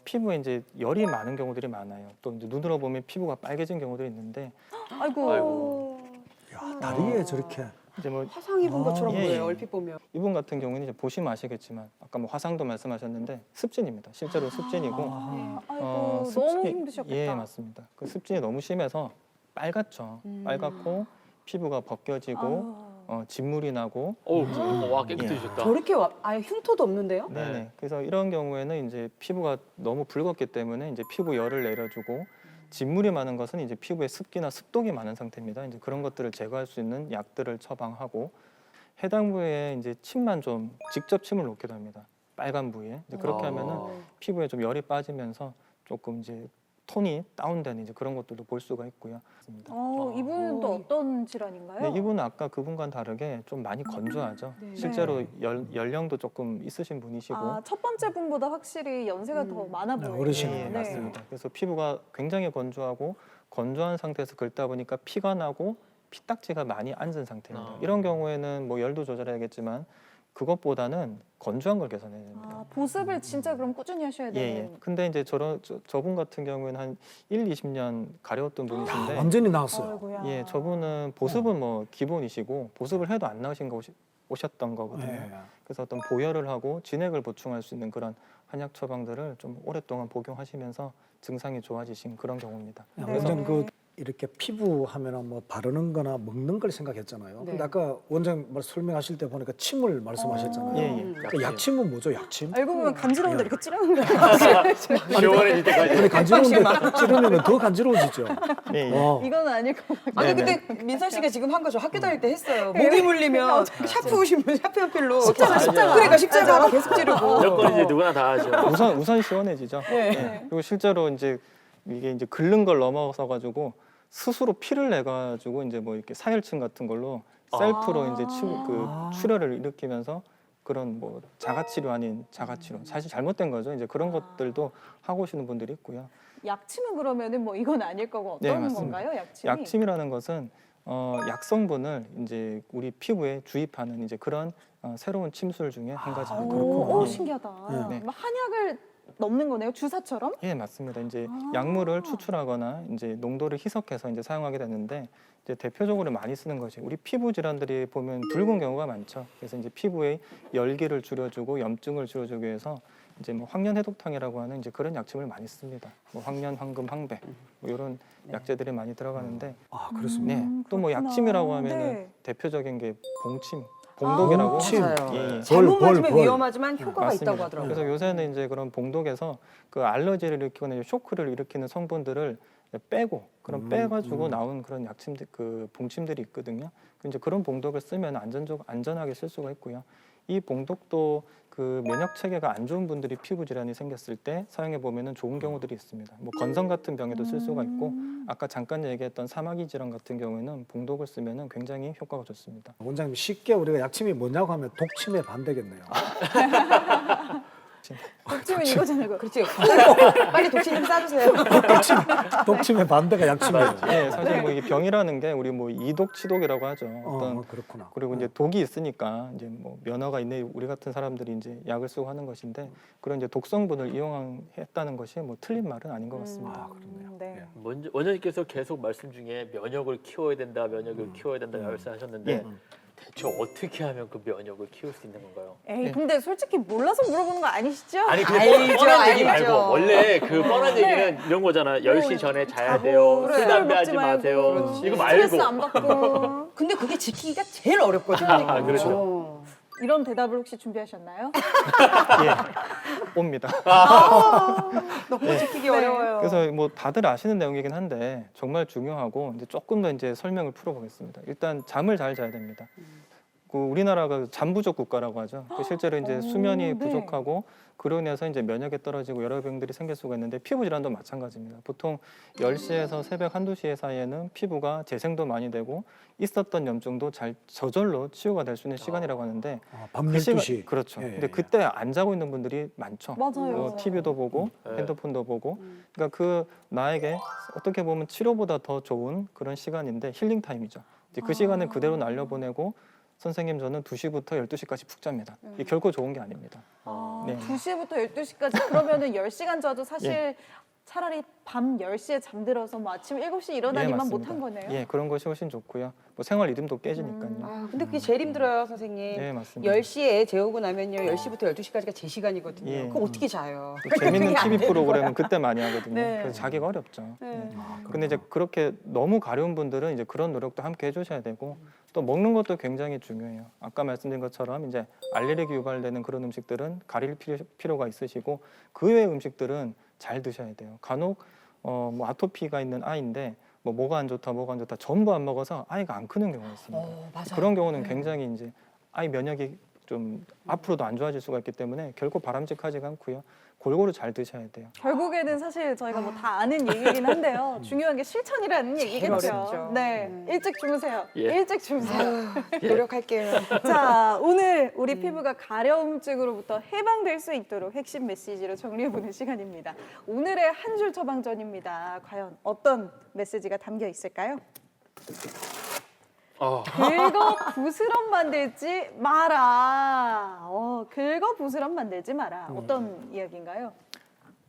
피부에 이제 열이 많은 경우들이 많아요. 또 이제 눈으로 보면 피부가 빨개진 경우도 있는데 아이고. 아이고. 야, 다리에 저렇게 이제 뭐 화상 입은 것처럼 예, 예. 보여요. 얼핏 보면. 이분 같은 경우는 이제 보시면 아시겠지만 아까 뭐 화상도 말씀하셨는데 습진입니다. 실제로 습진이고 아이고 너무 힘드셨겠다. 예, 맞습니다. 그 습진이 너무 심해서 빨갛죠. 빨갛고 피부가 벗겨지고 진물이 나고 와 깨끗해지셨다. 저렇게 아예 흉터도 없는데요? 네네. 그래서 이런 경우에는 이제 피부가 너무 붉었기 때문에 이제 피부 열을 내려주고 진물이 많은 것은 이제 피부에 습기나 습독이 많은 상태입니다. 이제 그런 것들을 제거할 수 있는 약들을 처방하고 해당 부위에 이제 침만 좀 직접 침을 놓기도 합니다. 빨간 부위에 이제 그렇게 하면은 피부에 좀 열이 빠지면서 조금 이제 톤이 다운되는 이제 그런 것들도 볼 수가 있고요. 이분은 또 어떤 질환인가요? 네, 이분은 아까 그분과는 다르게 좀 많이 건조하죠. 네. 실제로 연령도 조금 있으신 분이시고 첫 번째 분보다 확실히 연세가 더 많아 네, 보여요. 어르신이네요. 예, 맞습니다. 그래서 피부가 굉장히 건조하고 건조한 상태에서 긁다 보니까 피가 나고 피딱지가 많이 앉은 상태입니다. 이런 경우에는 뭐 열도 조절해야겠지만 그것보다는 건조한 걸 개선해야 됩니다. 보습을 진짜 그럼 꾸준히 하셔야 예, 되는. 예. 근데 이제 저분 같은 경우에는 한 1, 20년 가려웠던 분이신데 완전히 나았어요. 아이고야. 예, 저분은 보습은 뭐 기본이시고 보습을 해도 안 나으신 거 오셨던 거거든요. 예. 그래서 어떤 보혈을 하고 진액을 보충할 수 있는 그런 한약 처방들을 좀 오랫동안 복용하시면서 증상이 좋아지신 그런 경우입니다. 네. 원장 그 이렇게 피부 하면은 뭐 바르는 거나 먹는 걸 생각했잖아요. 네. 근데 아까 원장 설명하실 때 보니까 침을 말씀하셨잖아요. 예, 예. 그 약침은 뭐죠? 약침? 알고 보면 간지러운데 이렇게 찌르는 거예요. 시원해질 때까지. 아니 간지러운데 찌르면 더 간지러워지죠. 예, 예. 이건 아닐 것 같아요. 아니 네네. 근데 민설 씨가 지금 한 거 저 학교 다닐 때 했어요. 목이 물리면 샤프 오시면 샤프 연필로 십자가 그러니까 십자가 계속 찌르고. 여건 이제 누구나 다 하죠. 우선 시원해지죠. 예. 그리고 실제로 이제 이게 이제 긁는 걸 넘어서 가지고 스스로 피를 내 가지고 이제 뭐 이렇게 사혈증 같은 걸로 셀프로 이제 출혈을 일으키면서 그런 뭐 자가치료 아닌 자가치료 사실 잘못된 거죠. 이제 그런 것들도 하고 오시는 분들이 있고요. 약침은 그러면은 뭐 이건 아닐 거고 네, 어떤 맞습니다. 건가요? 약침이? 약침이라는 것은 약성분을 이제 우리 피부에 주입하는 이제 그런 새로운 침술 중에 한 가지입니다. 오, 예. 신기하다. 네. 뭐 한약을 넣는 거네요, 주사처럼? 예, 맞습니다. 이제 약물을 추출하거나 이제 농도를 희석해서 이제 사용하게 되는데 이제 대표적으로 많이 쓰는 것이 우리 피부 질환들이 보면 붉은 경우가 많죠. 그래서 이제 피부의 열기를 줄여주고 염증을 줄여주기 위해서 이제 뭐 황련해독탕이라고 하는 이제 그런 약침을 많이 씁니다. 뭐 황련, 황금, 황배 뭐 이런 약재들이 많이 들어가는데 아 그렇습니다. 네, 또 뭐 그렇구나. 약침이라고 하면은 네. 대표적인 게 봉침. 봉독이라고 봉침. 맞아요. 예, 예. 잘못 벌, 맞으면 벌. 위험하지만 효과가 맞습니다. 있다고 하더라고요. 그래서 요새는 이제 그런 봉독에서 그 알러지를 일으키거나 쇼크를 일으키는 성분들을 빼고 그런 빼가지고 나온 그런 약침들 그 봉침들이 있거든요. 이제 그런 봉독을 쓰면 안전하게 쓸 수가 있고요. 이 봉독도 그 면역 체계가 안 좋은 분들이 피부 질환이 생겼을 때 사용해 보면은 좋은 경우들이 있습니다. 뭐 건성 같은 병에도 쓸 수가 있고 아까 잠깐 얘기했던 사마귀 질환 같은 경우에는 봉독을 쓰면은 굉장히 효과가 좋습니다. 원장님 쉽게 우리가 약침이 뭐냐고 하면 독침에 반대겠네요. 독침은 이거잖아요. 이거. 그렇지. 빨리 독신 좀 싸주세요. 독침의 반대가 약침이에요. 예, 사실 뭐 이 병이라는 게 우리 뭐 이독, 치독이라고 하죠. 어떤 그렇구나. 그리고 이제 독이 있으니까 이제 뭐 면허가 있는 우리 같은 사람들이 이제 약을 쓰고 하는 것인데 그런 이제 독성분을 이용했다는 것이 뭐 틀린 말은 아닌 것 같습니다. 그렇네요. 네. 먼저 원장님께서 계속 말씀 중에 면역을 키워야 된다, 면역을 키워야 된다 말씀하셨는데 예. 대체 어떻게 하면 그 면역을 키울 수 있는 건가요? 에이, 근데 솔직히 몰라서 물어보는 거 아니시죠? 아니 그 알죠, 뻔한 얘기 알죠. 말고 원래 그 뻔한 네. 얘기는 이런 거잖아. 10시 전에 자야 자고, 돼요. 술 술 담배 하지 먹지 말고, 마세요. 이거 스트레스 말고 안 받고. 근데 그게 지키기가 제일 어렵거든요. 아, 그렇죠. 어. 이런 대답을 혹시 준비하셨나요? 예, 옵니다. 너무 지키기 네. 어려워요. 그래서 뭐 다들 아시는 내용이긴 한데 정말 중요하고 이제 조금 더 이제 설명을 풀어보겠습니다. 일단 잠을 잘 자야 됩니다. 그 우리나라가 잠 부족 국가라고 하죠. 그 실제로 이제 수면이 네. 부족하고 그로 인해서 이제 면역이 떨어지고 여러 병들이 생길 수가 있는데 피부 질환도 마찬가지입니다. 보통 10시에서 새벽 1, 2시 사이에는 피부가 재생도 많이 되고 있었던 염증도 잘 저절로 치유가 될 수 있는 시간이라고 하는데 밤 그 시간- 12시. 그렇죠. 예, 근데 예. 그때 안 자고 있는 분들이 많죠. 맞아요. TV도 보고 네. 핸드폰도 보고 그러니까 그 나에게 어떻게 보면 치료보다 더 좋은 그런 시간인데 힐링 타임이죠. 이제 그 시간을 그대로 날려보내고 선생님 저는 2시부터 12시까지 푹 잡니다. 이게 결코 좋은 게 아닙니다. 아, 네. 2시부터 12시까지 그러면은 10시간 자도 사실 예. 차라리 밤 10시에 잠들어서 뭐 아침 7시에 일어나기만 맞습니다. 못한 거네요. 예, 그런 것이 훨씬 좋고요. 뭐 생활 리듬도 깨지니까요. 아, 근데 그게 제일 힘들어요, 선생님. 예, 맞습니다. 10시에 애 재우고 나면요. 10시부터 12시까지가 제 시간이거든요. 예. 그럼 어떻게 자요? 또 재밌는 그게 안 TV 되는 프로그램은 그때 많이 하거든요. 네. 그래서 자기가 어렵죠. 네. 근데 이제 그렇게 너무 가려운 분들은 이제 그런 노력도 함께 해주셔야 되고 또 먹는 것도 굉장히 중요해요. 아까 말씀드린 것처럼 이제 알레르기 유발되는 그런 음식들은 가릴 필요가 있으시고 그 외의 음식들은 잘 드셔야 돼요. 간혹 뭐 아토피가 있는 아이인데 뭐가 안 좋다 전부 안 먹어서 아이가 안 크는 경우가 있습니다. 맞아요. 그런 경우는 굉장히 이제 아이 면역이 좀 앞으로도 안 좋아질 수가 있기 때문에 결코 바람직하지가 않고요. 골고루 잘 드셔야 돼요. 결국에는 사실 저희가 뭐 다 아는 얘기긴 한데요. 중요한 게 실천이라는 얘기겠죠. 어렵죠. 네, 일찍 주무세요. 예. 일찍 주무세요. 노력할게요. 자, 오늘 우리 피부가 가려움증으로부터 해방될 수 있도록 핵심 메시지로 정리해보는 시간입니다. 오늘의 한 줄 처방전입니다. 과연 어떤 메시지가 담겨 있을까요? 긁어 부스럼 만들지 마라. 긁어 부스럼 만들지 마라. 어떤 이야기인가요?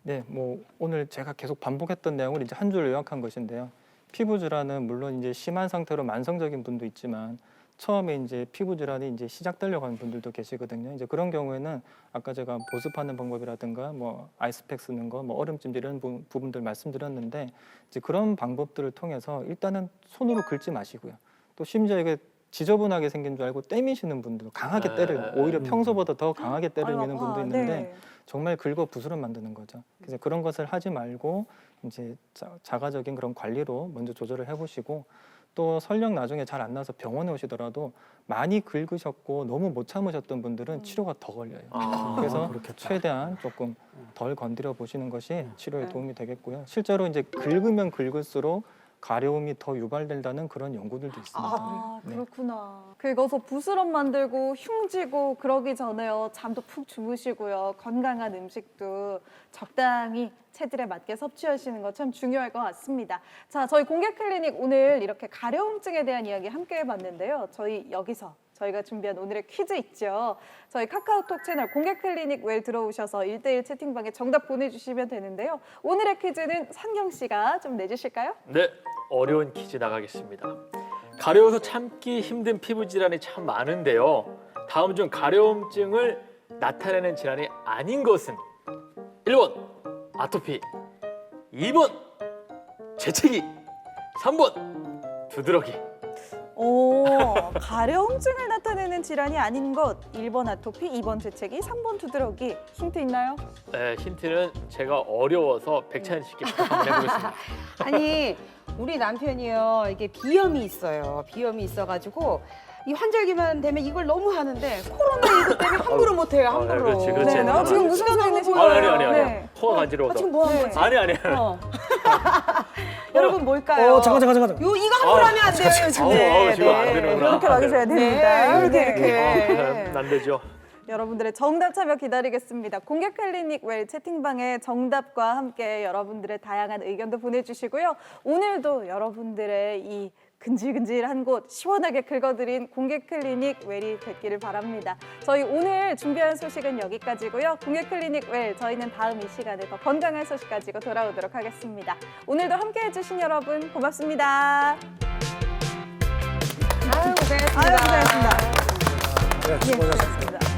네, 뭐 오늘 제가 계속 반복했던 내용을 이제 한 줄 요약한 것인데요. 피부 질환은 물론 이제 심한 상태로 만성적인 분도 있지만 처음에 이제 피부 질환이 이제 시작되려고 하는 분들도 계시거든요. 이제 그런 경우에는 아까 제가 보습하는 방법이라든가 뭐 아이스팩 쓰는 거, 뭐 얼음찜질 이런 부분들 말씀드렸는데 이제 그런 방법들을 통해서 일단은 손으로 긁지 마시고요. 또 심지어 이게 지저분하게 생긴 줄 알고 때미시는 분들, 강하게 때리는, 오히려 평소보다 더 강하게 때리는 분도 있는데 네. 정말 긁어 부스럼 만드는 거죠. 그래서 그런 것을 하지 말고 이제 자가적인 그런 관리로 먼저 조절을 해보시고 또 설령 나중에 잘 안 나서 병원에 오시더라도 많이 긁으셨고 너무 못 참으셨던 분들은 치료가 더 걸려요. 그래서 그렇겠다. 최대한 조금 덜 건드려 보시는 것이 치료에 도움이 되겠고요. 실제로 이제 긁으면 긁을수록 가려움이 더 유발된다는 그런 연구들도 있습니다. 아, 네. 그렇구나. 긁어서 부스럼 만들고 흉지고 그러기 전에요. 잠도 푹 주무시고요. 건강한 음식도 적당히 체질에 맞게 섭취하시는 거 참 중요할 것 같습니다. 자, 저희 공개 클리닉 오늘 이렇게 가려움증에 대한 이야기 함께 해봤는데요. 저희가 준비한 오늘의 퀴즈 있죠. 저희 카카오톡 채널 공개 클리닉 웰 들어오셔서 1대1 채팅방에 정답 보내주시면 되는데요. 오늘의 퀴즈는 선경 씨가 좀 내주실까요? 네, 어려운 퀴즈 나가겠습니다. 가려워서 참기 힘든 피부 질환이 참 많은데요. 다음 중 가려움증을 나타내는 질환이 아닌 것은 1번 아토피, 2번 재채기, 3번 두드러기. 오, 가려움증을 나타내는 질환이 아닌 것. 1번 아토피, 2번 재채기, 3번 두드러기. 힌트 있나요? 네, 힌트는 제가 어려워서 백찬 씨께 부탁 한번 해보겠습니다. 아니 우리 남편이요 이게 비염이 있어요. 비염이 있어가지고 이 환절기만 되면 이걸 너무 하는데 코로나19 때문에 함부로 못해요. 함부로. 그렇지, 그렇지. 네, 네. 지금 무슨 상황이 되신 아니, 거예요? 아니. 네. 코가 간지러워서. 지금 뭐 한 거지? 아니. 여러분 뭘까요? 잠깐. 요 이거 함부로 하면 안 돼요 요즘에. 지금 안 되는구나. 이렇게 막으셔야 됩니다. 네, 이렇게. 네. 안 되죠. 여러분들의 정답 참여 기다리겠습니다. 공개 클리닉 웰 채팅방에 정답과 함께 여러분들의 다양한 의견도 보내주시고요. 오늘도 여러분들의 이 근질근질한 곳 시원하게 긁어드린 공개 클리닉 웰이 됐기를 바랍니다. 저희 오늘 준비한 소식은 여기까지고요. 공개 클리닉 웰 저희는 다음 이 시간에 더 건강한 소식 가지고 돌아오도록 하겠습니다. 오늘도 함께해 주신 여러분 고맙습니다. 아유 고생했습니다. 고생하셨습니다. 네, 수고하셨습니다. 수고하셨습니다.